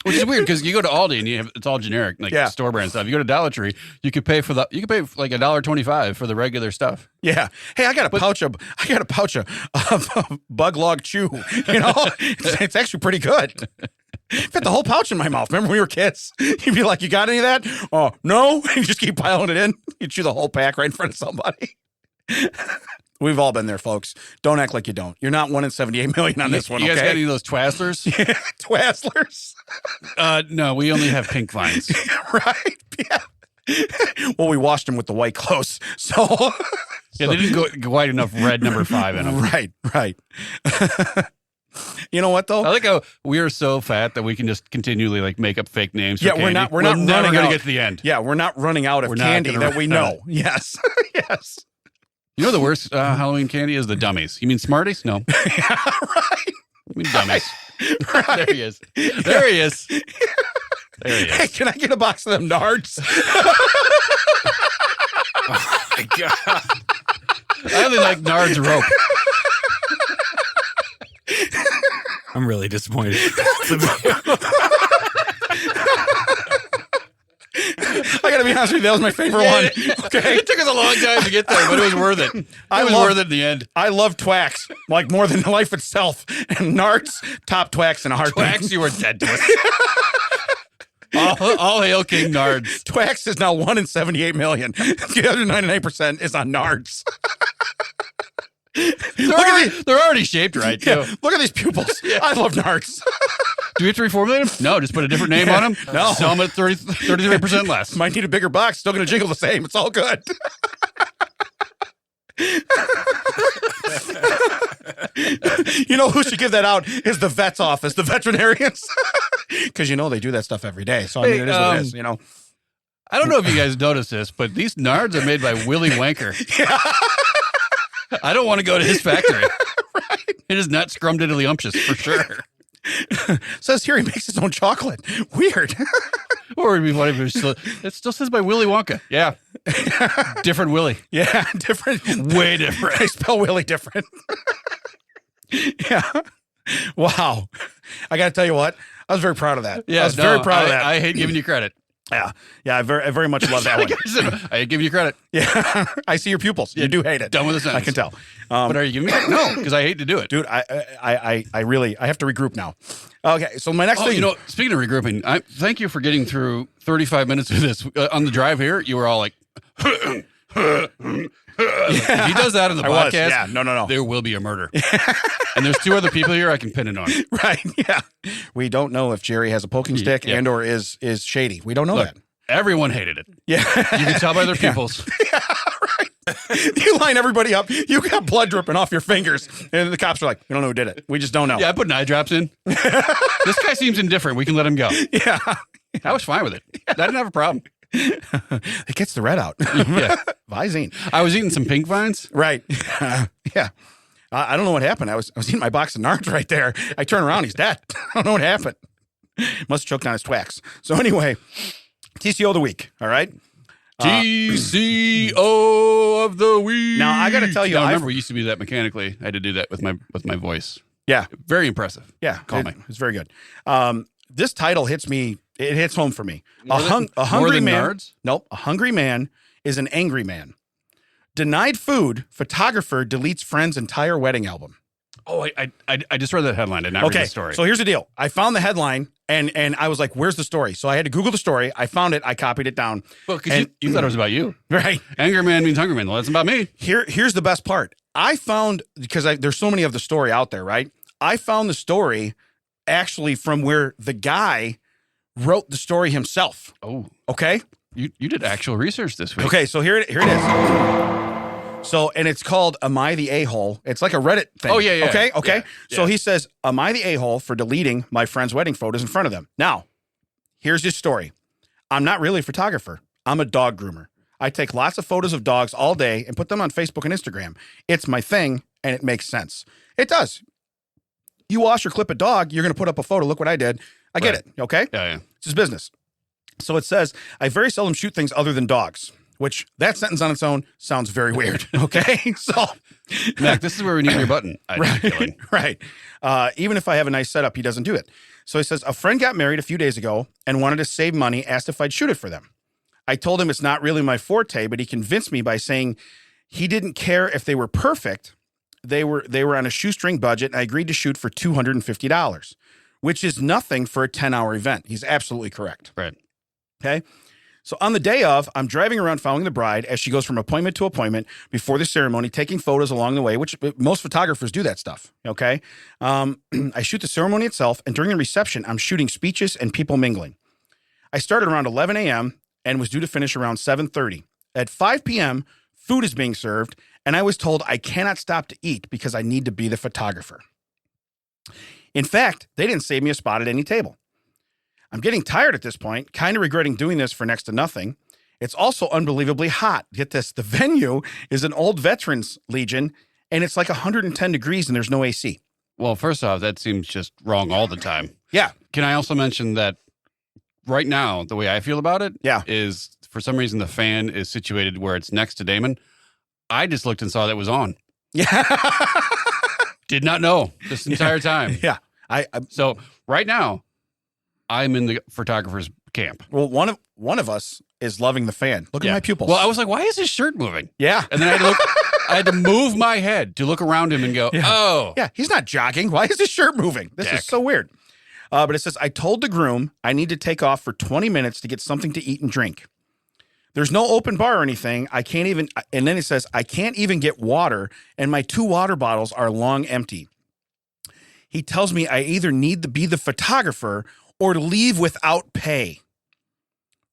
Which is weird because you go to Aldi and it's all generic, like store brand stuff. You go to Dollar Tree, you could pay like $1.25 for the regular stuff. Yeah. Hey, I got a pouch of Bug Log Chew. You know, it's actually pretty good. Fit the whole pouch in my mouth. Remember when we were kids? You'd be like, "You got any of that?" "Oh, no." And you just keep piling it in. You chew the whole pack right in front of somebody. We've all been there, folks. Don't act like you don't. You're not 1 in 78 million on this one, You guys okay? got any of those Twazzlers? Yeah, Twazzlers. No, we only have pink vines. Right? Yeah. Well, we washed them with the white clothes, so... Yeah, they didn't go quite enough red number 5 in them. Right. You know what, though? I like how we are so fat that we can just continually like make up fake names. Yeah, for we're candy. not never running going out. to get to the end. Yeah, we're not running out of candy that we know. Yes. Yes. You know the worst Halloween candy is the dummies. You mean Smarties? No. Yeah, right. I mean dummies. Right. There he is. There he is. There he is. Hey, can I get a box of them Nards? Oh my God. I only like Nard's rope. I'm really disappointed. I gotta be honest with you, that was my favorite one. Okay. It took us a long time to get there, but it was worth it. It was worth it in the end. I love Twax, like more than life itself. And Nards, top Twax in a heartbeat. Twax, you were dead to us. All hail King Nards. Twax is now 1 in 78 million. The other 99% is on Nards. They're already shaped right, too. Yeah, look at these pupils. Yeah. I love Nards. Do we have to reformulate them? No, just put a different name on them. No. Sell them at 33% less. Might need a bigger box. Still going to jingle the same. It's all good. You know who should give that out is the vet's office, the veterinarians. Because, they do that stuff every day. So, I mean, it is what it is, I don't know if you guys noticed this, but these Nards are made by Willy Wanker. Yeah. I don't want to go to his factory. Right. It is not scrumdiddlyumptious for sure. Says here he makes his own chocolate. Weird. Or it'd be funny if it still says by Willy Wonka. Yeah. Different Willy. Yeah, different. Way different. I spell Willy different. Yeah. Wow. I got to tell you what. I was very proud of that. Yeah, I was very proud of that. I hate giving you credit. Yeah. I very much love that one. I give you credit. Yeah. I see your pupils. You do hate it. Done with the sentence. I can tell. But are you giving me credit? No, because I hate to do it. Dude, I really, I have to regroup now. Okay. So my next thing. Speaking of regrouping, thank you for getting through 35 minutes of this. On the drive here, you were all like, if he does that in the podcast, yeah, no. there will be a murder. And there's 2 other people here I can pin it on. Right. Yeah. We don't know if Jerry has a poking stick and or is shady. We don't know that. Everyone hated it. Yeah. You can tell by their pupils. Yeah, right. You line everybody up. You got blood dripping off your fingers. And the cops are like, we don't know who did it. We just don't know. Yeah, I put eye drops in. This guy seems indifferent. We can let him go. Yeah. I was fine with it. I didn't have a problem. It gets the red out. Yeah. Visine. I was eating some pink vines. Right. Yeah. I don't know what happened. I was eating my box of nards right there. I turn around. He's dead. I don't know what happened. Must have choked on his twax. So anyway, TCO of the week. All right. TCO of the week. Now I got to tell you, I remember we used to do that mechanically. I had to do that with my voice. Yeah. Very impressive. Yeah. Call me. It's very good. This title hits me. It hits home for me. A hungry man. Nards? Nope. A hungry man is an angry man. Denied food, photographer deletes friend's entire wedding album. Oh, I just read that headline. I did not read the story. So here's the deal. I found the headline and I was like, where's the story? So I had to Google the story. I found it. I copied it down. Well, because you thought it was about you. Right. Angry man means hungry man. Well, that's about me. Here's the best part. I found, because there's so many of the story out there, right? I found the story actually from where the guy wrote the story himself. Oh. Okay? You did actual research this week. Okay, so here it is. So, and it's called Am I the A-hole? It's like a Reddit thing. Oh, yeah. Okay. Yeah, So he says, am I the a-hole for deleting my friend's wedding photos in front of them? Now, here's his story. I'm not really a photographer. I'm a dog groomer. I take lots of photos of dogs all day and put them on Facebook and Instagram. It's my thing, and it makes sense. It does. You wash or clip a dog, you're going to put up a photo. Look what I did. I get it. Okay? Yeah. It's his business. So it says, I very seldom shoot things other than dogs. Which that sentence on its own sounds very weird. Okay. So, Mac, this is where we need your button. Right. Even if I have a nice setup, he doesn't do it. So he says, a friend got married a few days ago and wanted to save money, asked if I'd shoot it for them. I told him it's not really my forte, but he convinced me by saying he didn't care if they were perfect. They were on a shoestring budget, and I agreed to shoot for $250, which is nothing for a 10-hour event. He's absolutely correct. Right. Okay. So on the day of, I'm driving around following the bride as she goes from appointment to appointment before the ceremony, taking photos along the way, which most photographers do that stuff. Okay. I shoot the ceremony itself, and during the reception, I'm shooting speeches and people mingling. I started around 11 a.m. and was due to finish around 7:30. At 5 p.m., food is being served, and I was told I cannot stop to eat because I need to be the photographer. In fact, they didn't save me a spot at any table. I'm getting tired at this point, kind of regretting doing this for next to nothing. It's also unbelievably hot. Get this, the venue is an old veterans legion, and it's like 110 degrees and there's no AC. Well, first off, that seems just wrong all the time. Yeah. Can I also mention that right now, the way I feel about it is for some reason the fan is situated where it's next to Damon. I just looked and saw that was on. Yeah. Did not know this entire time. Yeah. So right now, I'm in the photographer's camp. Well, one of us is loving the fan. Look at my pupils. Well, I was like, why is his shirt moving? Yeah. And then I had to move my head to look around him and go, oh. Yeah, he's not jogging. Why is his shirt moving? This is so weird. But it says, I told the groom I need to take off for 20 minutes to get something to eat and drink. There's no open bar or anything. I can't even, and then it says, I can't even get water, and my 2 water bottles are long empty. He tells me I either need to be the photographer or to leave without pay.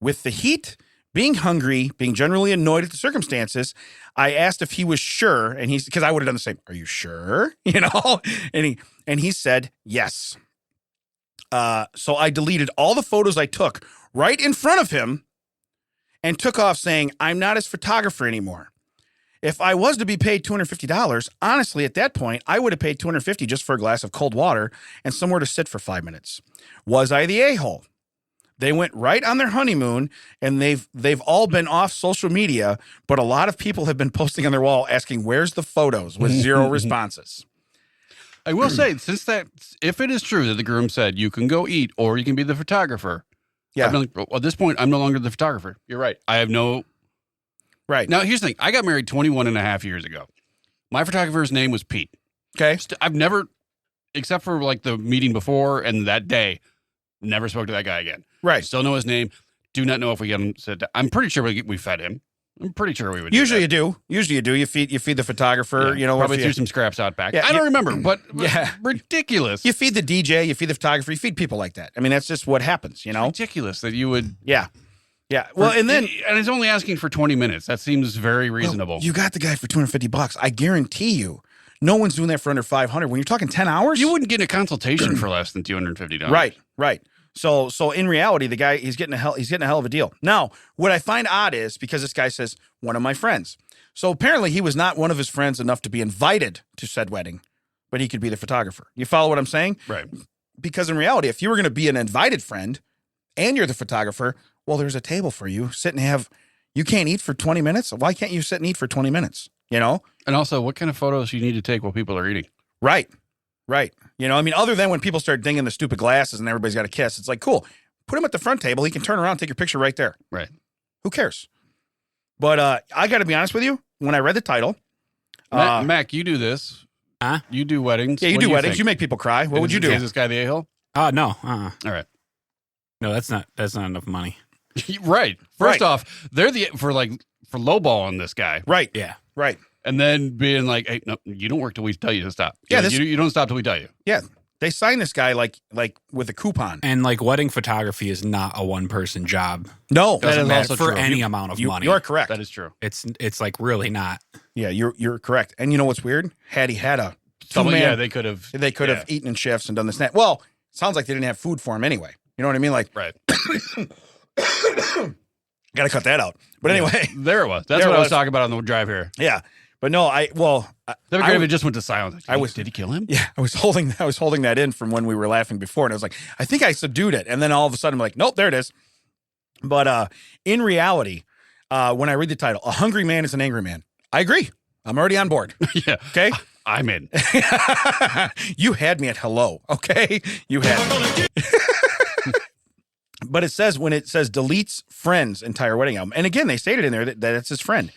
With the heat, being hungry, being generally annoyed at the circumstances, I asked if he was sure, and because I would have done the same. Are you sure? And he said yes. So I deleted all the photos I took right in front of him and took off saying, I'm not his photographer anymore. If I was to be paid $250, honestly, at that point, I would have paid $250 just for a glass of cold water and somewhere to sit for 5 minutes. Was I the a-hole? They went right on their honeymoon, and they've all been off social media, but a lot of people have been posting on their wall asking, where's the photos, with 0 responses. I will say, if it is true that the groom said you can go eat or you can be the photographer, Yeah. I've been like, at this point, I'm no longer the photographer. You're right. I have no. Right. Now, here's the thing. I got married 21 and a half years ago. My photographer's name was Pete. Okay. I've never, except for like the meeting before and that day, never spoke to that guy again. Right. Still know his name. Do not know if we get him sit down. I'm pretty sure we fed him. I'm pretty sure we would. Usually you do. Usually you do. You feed the photographer. Yeah, probably threw some scraps out back. Yeah, I don't remember, but yeah, ridiculous. You feed the DJ. You feed the photographer. You feed people like that. I mean, that's just what happens. Ridiculous that you would. Yeah. Yeah. Well, and it's only asking for 20 minutes. That seems very reasonable. Well, you got the guy for $250. I guarantee you, no one's doing that for under 500. When you're talking 10 hours, you wouldn't get a consultation for less than $250. Right. So in reality, the guy he's getting a hell of a deal. Now, what I find odd is because this guy says one of my friends. So apparently he was not one of his friends enough to be invited to said wedding, but he could be the photographer. You follow what I'm saying? Right. Because in reality, if you were going to be an invited friend and you're the photographer, well, there's a table for you. Sit and have. You can't eat for 20 minutes. Why can't you sit and eat for 20 minutes? And also, what kind of photos you need to take while people are eating? Right. I mean, other than when people start dinging the stupid glasses and everybody's got a kiss, it's like, cool. Put him at the front table. He can turn around and take your picture right there. Right. Who cares? But I got to be honest with you. When I read the title. Mac, you do this. Huh? You do weddings. Yeah, you do weddings. You make people cry. What would you do? Is this guy the a-hole? No. All right. No, that's not enough money. Right. First off, they're for lowballing this guy. Right. Yeah. Right. And then being like, hey, no, you don't work till we tell you to stop. Yeah, you don't stop till we tell you. Yeah. They signed this guy like with a coupon. And like wedding photography is not a one-person job. No. That is also for true. any amount of money. You're correct. That is true. It's like really not. Yeah, you're correct. And you know what's weird? Had he had a Two-man, two-man, they could have. They could have eaten in shifts and done this and that. Well, sounds like they didn't have food for him anyway. You know what I mean? Like, right. Got to cut that out. But anyway, there it was. That's what I was talking about on the drive here. Yeah, but no, That'd be great if it just went to silence. Did he kill him? Yeah, I was holding that in from when we were laughing before, and I was like, I think I subdued it, and then all of a sudden I'm like, nope, there it is. But in reality, when I read the title, "A Hungry Man is an Angry Man," I agree. I'm already on board. Yeah. Okay. I'm in. You had me at hello. Okay. You had me. But when it says deletes friend's entire wedding album, and again, they stated in there that it's his friend.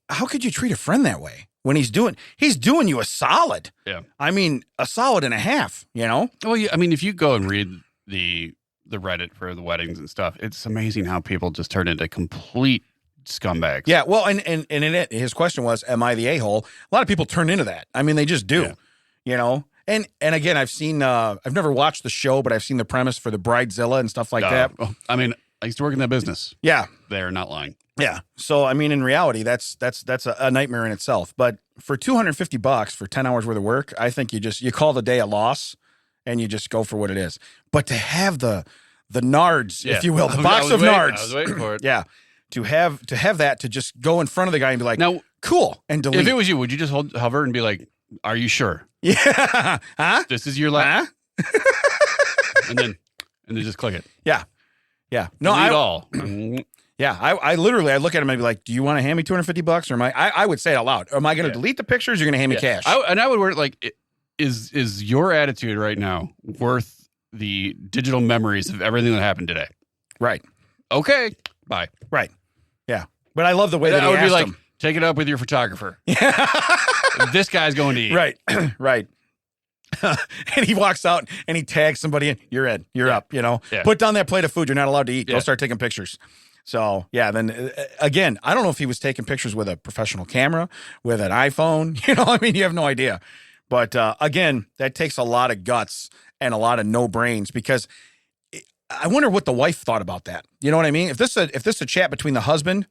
How could you treat a friend that way when he's doing you a solid? Yeah. I mean, a solid and a half, Well, yeah, I mean, if you go and read the Reddit for the weddings and stuff, it's amazing how people just turn into complete scumbags. Yeah. Well, and in it, his question was, am I the a-hole? A lot of people turn into that. I mean, they just do, And again, I've seen, I've never watched the show, but I've seen the premise for the Bridezilla and stuff like that. Well, I mean, I used to work in that business. Yeah. They're not lying. Yeah. So, I mean, in reality, that's a nightmare in itself. But for $250 for 10 hours worth of work, I think you call the day a loss and you just go for what it is. But to have the nards, if you will, the box of nards. I was waiting for it. Yeah. To have that, to just go in front of the guy and be like, now, cool, and delete. If it was you, would you just hover and be like, are you sure? Yeah. Huh? This is your last. and then just click it. Yeah. Yeah. No, delete all. Yeah. I literally, I look at him and be like, do you want to hand me $250 or am I would say it out loud. Am I going to delete the pictures? Or you're going to hand me cash? I would word like, is your attitude right now worth the digital memories of everything that happened today? Right. Okay. Bye. Right. Yeah. But I love the way that he would be like, him. Take it up with your photographer. This guy's going to eat. Right. Right. And he walks out and he tags somebody in. You're in. You're up. Yeah. Put down that plate of food. You're not allowed to eat. Go start taking pictures. So, yeah, then again, I don't know if he was taking pictures with a professional camera, with an iPhone. I mean, you have no idea. But again, that takes a lot of guts and a lot of no brains because I wonder what the wife thought about that. You know what I mean? If this is a chat between the husband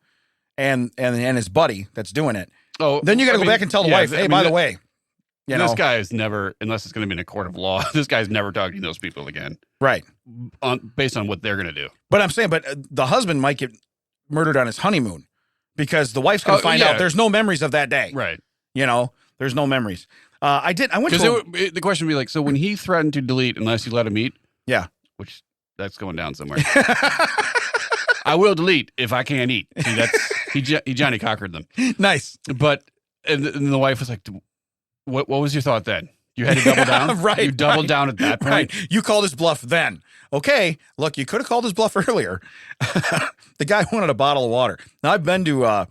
and his buddy that's doing it, then you got to go back and tell the wife, hey, by the way, this guy is never, unless it's going to be in a court of law, this guy's never talking to those people again. Right. Based on what they're going to do. But I'm saying, the husband might get murdered on his honeymoon because the wife's going to find out there's no memories of that day. Right. There's no memories. I went to the question would be like, so when he threatened to delete unless you let him eat. Yeah. Which that's going down somewhere. I will delete if I can't eat. See, he Johnny Cockered them. Nice. But and the wife was like, what was your thought then? You had to double down? Right. You doubled down at that point? Right. You called his bluff then. Okay, look, you could have called his bluff earlier. The guy wanted a bottle of water. Now, I've been to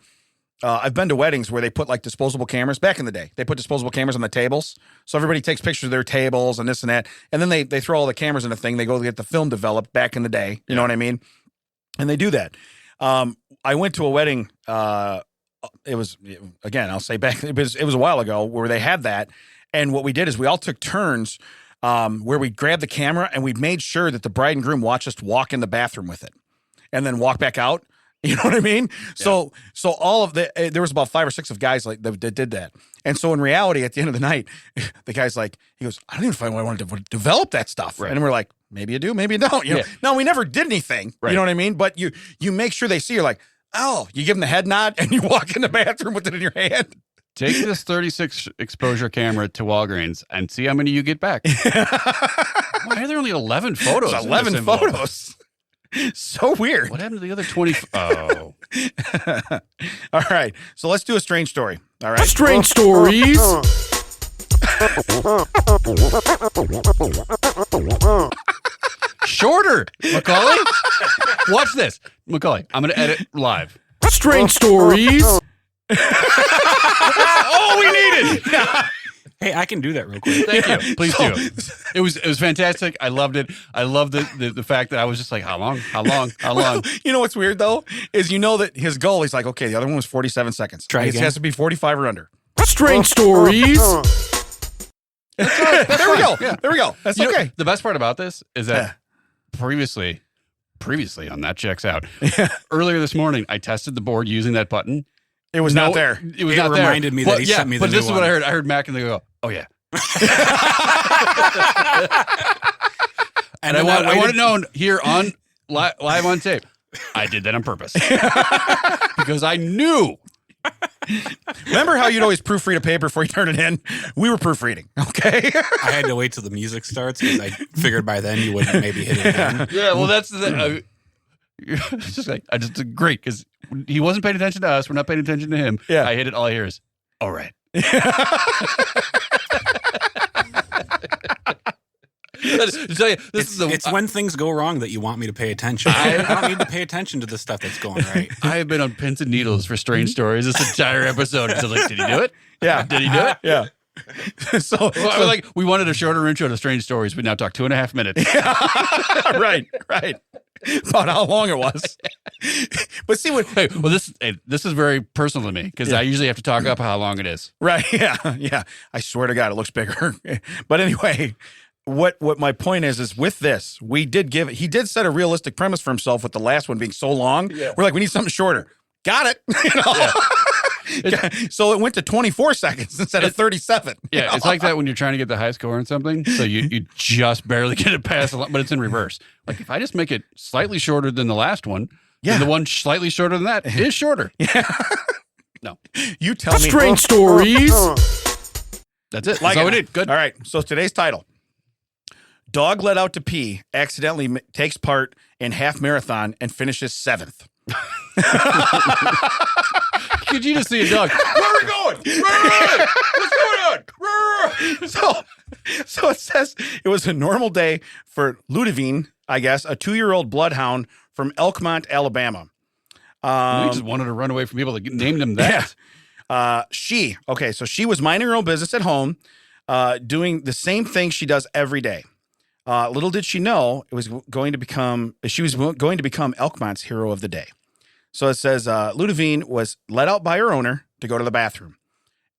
weddings where they put like disposable cameras. Back in the day, they put disposable cameras on the tables. So everybody takes pictures of their tables and this and that. And then they throw all the cameras in a thing. They go get the film developed back in the day. You know what I mean? And they do that. I went to a wedding. It was, again, I'll say back, it was a while ago where they had that. And what we did is we all took turns where we grabbed the camera and we made sure that the bride and groom watched us walk in the bathroom with it and then walk back out. You know what I mean? Yeah. So all of there was about 5 or 6 of guys like that did that. And so in reality, at the end of the night, the guy's like, he goes, I don't even find why I wanted to develop that stuff. Right. And we're like, maybe you do, maybe you don't. You know? No, we never did anything. Right. You know what I mean? But you make sure they see, you're like, oh, you give them the head nod and you walk in the bathroom with it in your hand. Take this 36 exposure camera to Walgreens and see how many you get back. Why are there only 11 photos? There's 11 photos. So weird. What happened to the other 20? Oh. All right. So let's do a strange story. All right. Strange stories. Shorter, Macaulay. Watch this. Macaulay, I'm going to edit live. Strange stories. That's all we needed. Hey, I can do that real quick. Thank you. Please do. It was fantastic. I loved it. I loved the fact that I was just like, how long? Well, you know what's weird though is that his goal. He's like, okay, the other one was 47 seconds. Try again. It has to be 45 or under. Strange stories. There we go. Yeah. There we go. That's okay. The best part about this is that previously on That Checks Out, earlier this morning, I tested the board using that button. It was not there. It was not there. It reminded me that he sent me the new one. But this is what I heard. I heard Mac and they go, oh, yeah. And I want it known here on live on tape. I did that on purpose. Because I knew. Remember how you'd always proofread a paper before you turn it in? We were proofreading, okay? I had to wait till the music starts because I figured by then you wouldn't maybe hit it again. Yeah, well, that's the it's just like, I just great because he wasn't paying attention to us. We're not paying attention to him. Yeah. I hit it. All I hear is, all right. Tell you, it's when things go wrong that you want me to pay attention. I don't need to pay attention to the stuff that's going right. I have been on pins and needles for strange stories this entire episode. So like, did he do it? Yeah. Did he do it? Yeah. We wanted a shorter intro to strange stories. We now talk 2.5 minutes. Right. About how long it was. But see what? Hey, well, this is very personal to me because I usually have to talk up how long it is. Right. Yeah. I swear to God, it looks bigger. But anyway, what my point is with this, he did set a realistic premise for himself with the last one being so long. Yeah. We're like, we need something shorter. Got it. Yeah. So it went to 24 seconds instead of 37. Yeah, it's like that when you're trying to get the high score on something. So you just barely get it past, but it's in reverse. Like if I just make it slightly shorter than the last one, then the one slightly shorter than that is shorter. Yeah. No. You tell me. Strange stories. That's it. That's all we need. Good. All right. So today's title. Dog let out to pee, accidentally takes part in half marathon and finishes 7th. Could you just see a dog? Where are we going? What's going on? So it says it was a normal day for Ludivine, I guess, a 2-year-old bloodhound from Elkmont, Alabama. He just wanted to run away from people that named him that. Yeah. She was minding her own business at home, doing the same thing she does every day. Little did she know she was going to become Elkmont's hero of the day. So it says Ludivine was let out by her owner to go to the bathroom.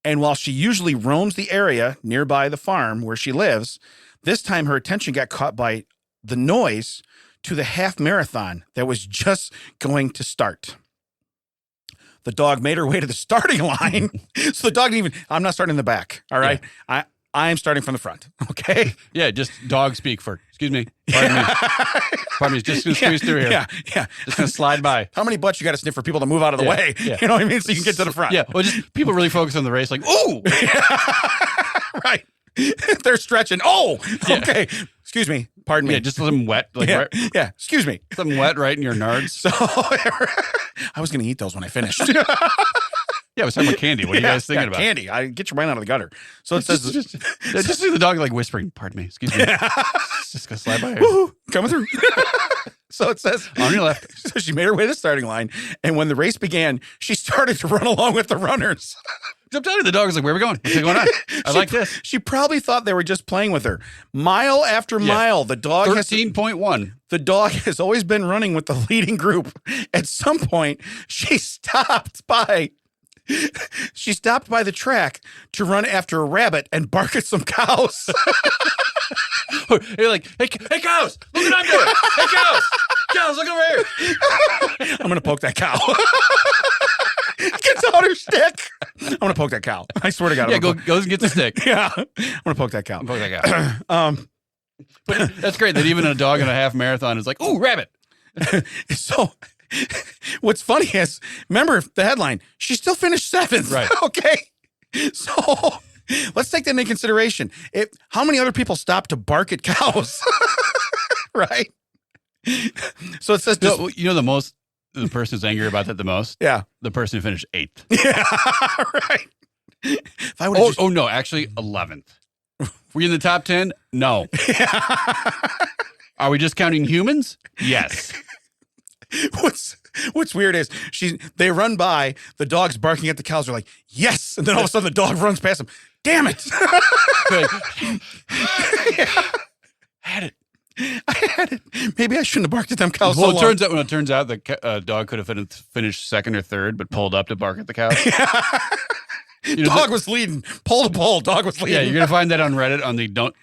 And while she usually roams the area nearby the farm where she lives, this time her attention got caught by the noise to the half marathon that was just going to start. The dog made her way to the starting line. So the dog didn't even, I'm not starting in the back. All right. Yeah. I'm starting from the front. Okay. Yeah. Just dog speak for, excuse me. Pardon me. Just going to squeeze through here. Yeah. Just going to slide by. How many butts you got to sniff for people to move out of the way? Yeah. You know what I mean? So you can get to the front. Yeah. Well, just people really focus on the race like, ooh. Right. They're stretching. Oh, okay. Excuse me. Pardon me. Yeah, just something wet. Like, yeah. Right, yeah. Excuse me. Something wet right in your nards. So I was going to eat those when I finished. Yeah, I was talking about candy. What are you guys thinking about? Candy. I get your mind out of the gutter. So it says, just see the dog like whispering, "Pardon me, excuse me." Just gonna slide by here. woohoo, coming through. So it says On your left. So she made her way to the starting line, and when the race began, she started to run along with the runners. I'm telling you, the dog was like, "Where are we going? What's going on? I like this." She probably thought they were just playing with her. Mile after mile, the dog 13.1. The dog has always been running with the leading group. At some point, she stopped by the track to run after a rabbit and bark at some cows. You're like, hey, cows, look what I'm doing. Hey, cows, look over here. I'm going to poke that cow. Gets out her stick. I'm going to poke that cow. I swear to God. Yeah, goes and gets the stick. Yeah. I'm going to poke that cow. Poke that cow. But that's great that even a dog in a half marathon is like, ooh, rabbit. So what's funny is, remember the headline, she still finished 7th. Right. Okay. So let's take that into consideration. How many other people stopped to bark at cows? Right. So it says, the person who's angry about that the most? Yeah. The person who finished 8th. Yeah. Right. If I would no, actually 11th. Were you in the top 10? No. Are we just counting humans? Yes. What's weird is they run by, the dog's barking at the cows. They're like, yes. And then all of a sudden the dog runs past them. Damn it. Had it. I had it. Maybe I shouldn't have barked at them cows. Well, so it turns out the dog could have finished 2nd or 3rd, but pulled up to bark at the cows. Dog was leading. Pole to pole. Dog was leading. Yeah, you're going to find that on Reddit on the don't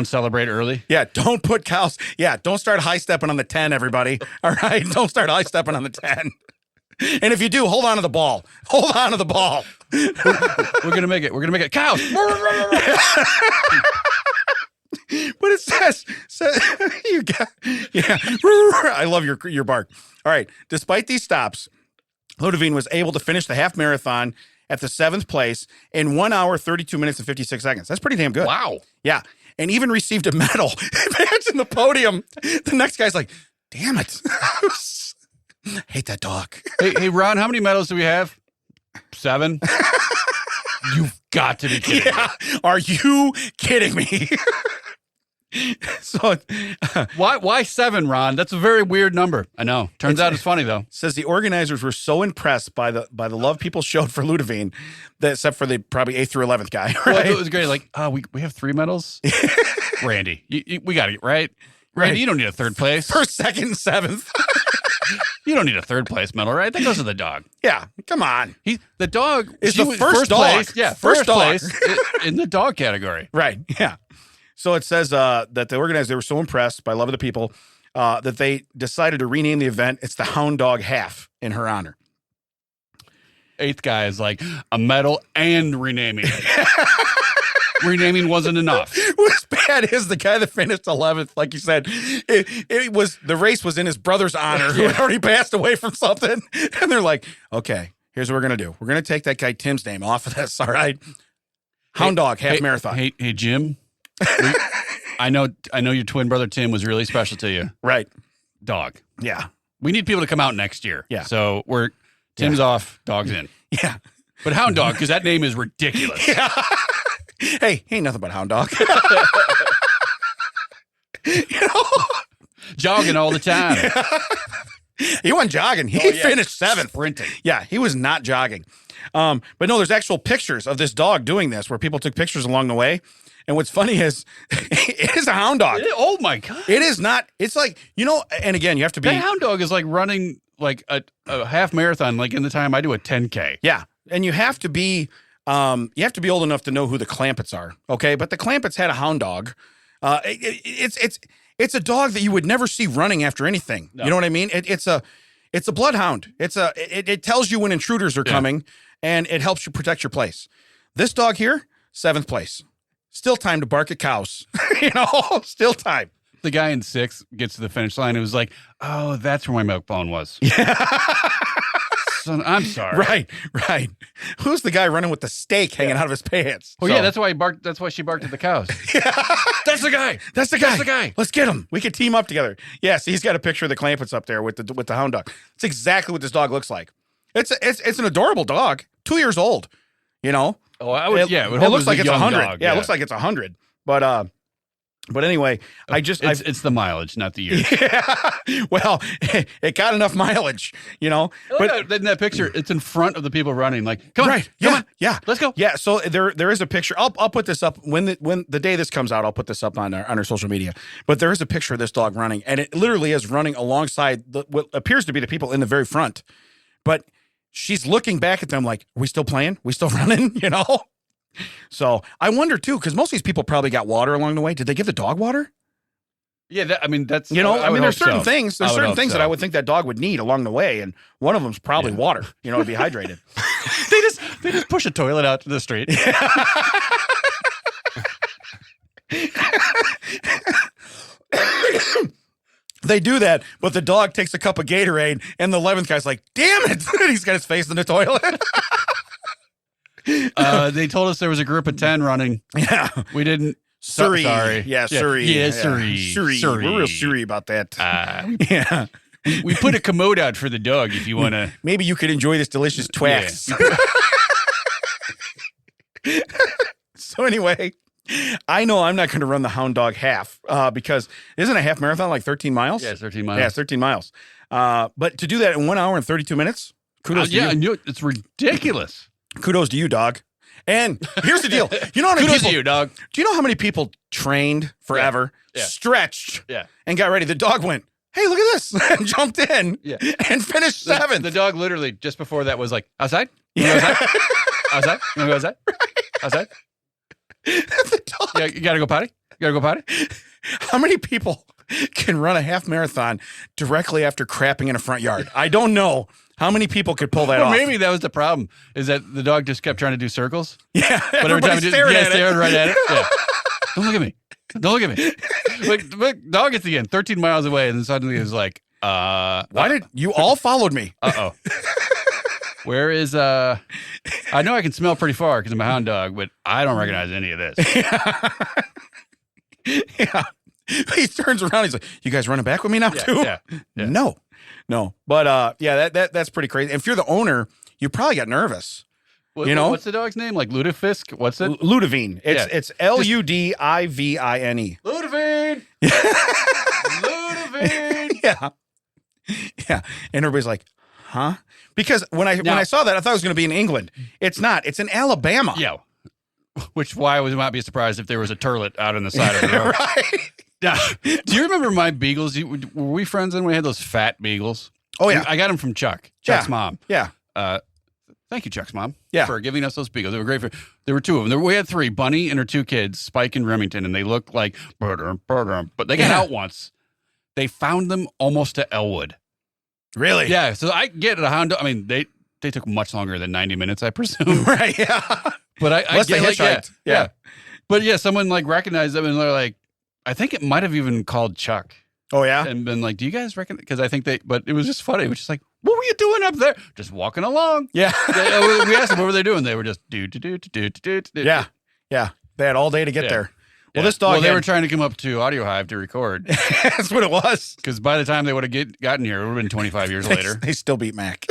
celebrate early. Yeah, don't put cows. Yeah, don't start high stepping on the 10, everybody. All right, don't start high stepping on the 10. And if you do, hold on to the ball. Hold on to the ball. We're going to make it. We're going to make it. Cows. But it says you got, yeah. I love your bark. All right. Despite these stops, Ludovine was able to finish the half marathon at the 7th place in 1 hour, 32 minutes, and 56 seconds. That's pretty damn good. Wow. Yeah. And even received a medal. Imagine the podium. The next guy's like, damn it. Hate that dog. Hey, Ron, how many medals do we have? 7. You've got to be kidding me. Are you kidding me? So why 7, Ron? That's a very weird number. I know. Turns out it's funny though. Says the organizers were so impressed by the love people showed for Ludovine, that except for the probably 8th through 11th guy. Right? Well, it was great. Like, we have 3 medals. Randy, we got it right. Randy, you don't need a 3rd place. 1st, 2nd, 7th. You don't need a 3rd place medal, right? That goes to the dog. Yeah, come on. The dog is the first dog. Place, yeah, first dog. Place in the dog category. Right. Yeah. So it says that the organizers, they were so impressed by love of the people that they decided to rename the event. It's the Hound Dog Half in her honor. 8th guy is like, a medal and renaming. Renaming wasn't enough. What's bad is the guy that finished 11th, like you said, the race was in his brother's honor, who had already passed away from something. And they're like, okay, here's what we're going to do. We're going to take that guy Tim's name off of this, all right? Hound Dog Half Marathon. Hey, Jim. I know your twin brother Tim was really special to you. Right. Dog. Yeah. We need people to come out next year. Yeah. So Tim's off, dog's in. Yeah. But Hound Dog, because that name is ridiculous. Yeah. Hey, ain't nothing but Hound Dog. Jogging all the time. Yeah. He wasn't jogging. He finished 7th. Sprinting. Yeah, he was not jogging. But no, there's actual pictures of this dog doing this where people took pictures along the way. And what's funny is it is a hound dog. Oh my God. It is not. It's like, and again, you have to be. That hound dog is like running like a half marathon, like in the time I do a 10K. Yeah. And you have to be old enough to know who the Clampetts are. Okay. But the Clampetts had a hound dog. It's a dog that you would never see running after anything. No. You know what I mean? It's a bloodhound. It tells you when intruders are coming, and it helps you protect your place. This dog here, 7th place. Still time to bark at cows. Still time. The guy in 6 gets to the finish line and was like, oh, that's where my milk bone was. Yeah. Son, I'm sorry. Right. Who's the guy running with the steak hanging out of his pants? Oh, yeah, that's why he barked. That's why she barked at the cows. That's the guy. That's the guy. Let's get him. We can team up together. Yes, he's got a picture of the Clampetts up there with the hound dog. It's exactly what this dog looks like. It's an adorable dog, 2 years old. You know. Oh, I would. It would looks like it's 100. Dog, yeah, it looks like it's 100. But anyway, it's the mileage, not the years. Yeah. Well, it got enough mileage, you know. But in that picture, it's in front of the people running. Like, come on, right? come on, yeah, let's go. Yeah. So there is a picture. I'll put this up when the day this comes out. I'll put this up on our social media. But there is a picture of this dog running, and it literally is running alongside what appears to be the people in the very front. But she's looking back at them like, "Are we still playing? We still running?" You know. So I wonder too, because most of these people probably got water along the way. Did they give the dog water? Yeah, that's there's certain things. There's certain things so. that I would think that dog would need along the way, and one of them's probably water. You know, to be hydrated. they just push a toilet out to the street. They do that, but the dog takes a cup of Gatorade, and the 11th guy's like, "Damn it!" He's got his face in the toilet. They told us there was a group of 10 running. Yeah, we didn't. Surrey. Sorry. Yeah, Surrey. Yeah, Surrey. Surrey. We're real Surrey about that. Yeah. We put a commode out for the dog if you want to. Maybe you could enjoy this delicious twax. Yeah. So anyway, I know I'm not going to run the Hound Dog half because isn't a half marathon like 13 miles? Yeah, it's 13 miles. Yeah, it's 13 miles. But to do that in 1 hour and 32 minutes, kudos to you. Yeah, I knew it. It's ridiculous. Kudos to you, dog. And here's the deal. You know how many Kudos people, to you, dog. Do you know how many people trained forever, stretched, and got ready? The dog went, "Hey, look at this," and jumped in and finished seventh. The dog literally just before that was like, "Outside? You wanna go outside? Outside? You want to go outside? Outside? The dog. Yeah, you got to go potty? You got to go potty?" How many people can run a half marathon directly after crapping in a front yard? I don't know. How many people could pull that off? Maybe that was the problem, is that the dog just kept trying to do circles. Yeah, but every time stared right at it. Yeah. Don't look at me. Don't look at me. Look, dog gets again 13 miles away, and then suddenly it was like, why did you all followed me? Uh-oh. Where is, I know I can smell pretty far because I'm a hound dog, but I don't recognize any of this. Yeah. He turns around. He's like, "You guys running back with me now too?" Yeah. No. But that's pretty crazy. And if you're the owner, you probably got nervous. What's the dog's name? Like Ludafisk? What's it? Ludivine. It's Ludivine. Ludivine. Ludivine. Yeah. And everybody's like, "Huh?" Because when I saw that, I thought it was going to be in England. It's not. It's in Alabama. Yeah. Which why I might be surprised if there was a turlet out on the side of the road. Right. Yeah. Do you remember my beagles? Were we friends when we had those fat beagles? Oh, yeah. I got them from Chuck's mom. Yeah. Thank you, Chuck's mom, yeah, for giving us those beagles. They were great. There were two of them. We had three, Bunny and her two kids, Spike and Remington, and they looked like, but they got out once. They found them almost to Elwood. Really? Yeah. So I get a hound dog. I mean, they took much longer than 90 minutes, I presume. Right, yeah. But I get like, yeah. But yeah, someone like recognized them and they're like, I think it might have even called Chuck. Oh, yeah? And been like, "Do you guys recognize?" Because I think but it was just funny. It was just like, "What were you doing up there?" Just walking along. Yeah. We asked them what were they doing. They were just do. Yeah. Yeah. They had all day to get there. Well, this dog. Well, they were trying to come up to Audio Hive to record. That's what it was. Because by the time they would have gotten here, it would have been 25 years later. They still beat Mac.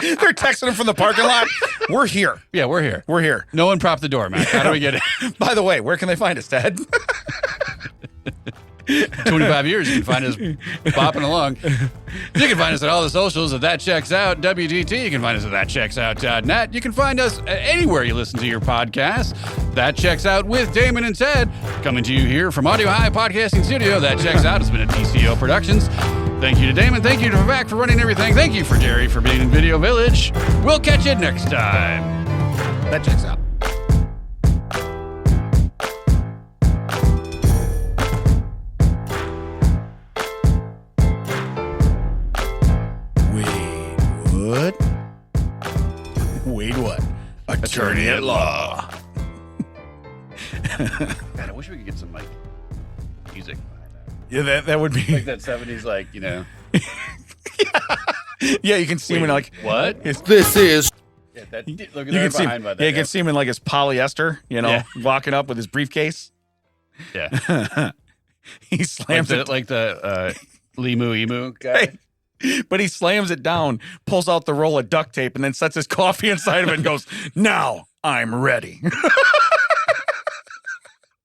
They're texting him from the parking lot. "We're here. Yeah, we're here. We're here. No one propped the door, Mac. How do we get it?" By the way, where can they find us, Dad? 25 years, you can find us bopping along. You can find us at all the socials at That Checks Out WDT. You can find us at thatchecksout.net. You can find us anywhere you listen to your podcast. That Checks Out with Damon and Ted, coming to you here from Audio High Podcasting Studio. That Checks Out has been a TCO Productions. Thank you to Damon. Thank you to Vivek for running everything. Thank you for Jerry for being in Video Village. We'll catch you next time. That checks out. Wade what? Attorney at law. God, I wish we could get some like music behind that. Yeah, that would be like that 70s, like, you know. Yeah, you can see him in like what? This is. Yeah, look at You that can see behind him. by that. Yeah, you can see him in like his polyester, walking up with his briefcase. Yeah. He slams it like the Limu Emu guy. But he slams it down, pulls out the roll of duct tape, and then sets his coffee inside of it and goes, "Now I'm ready."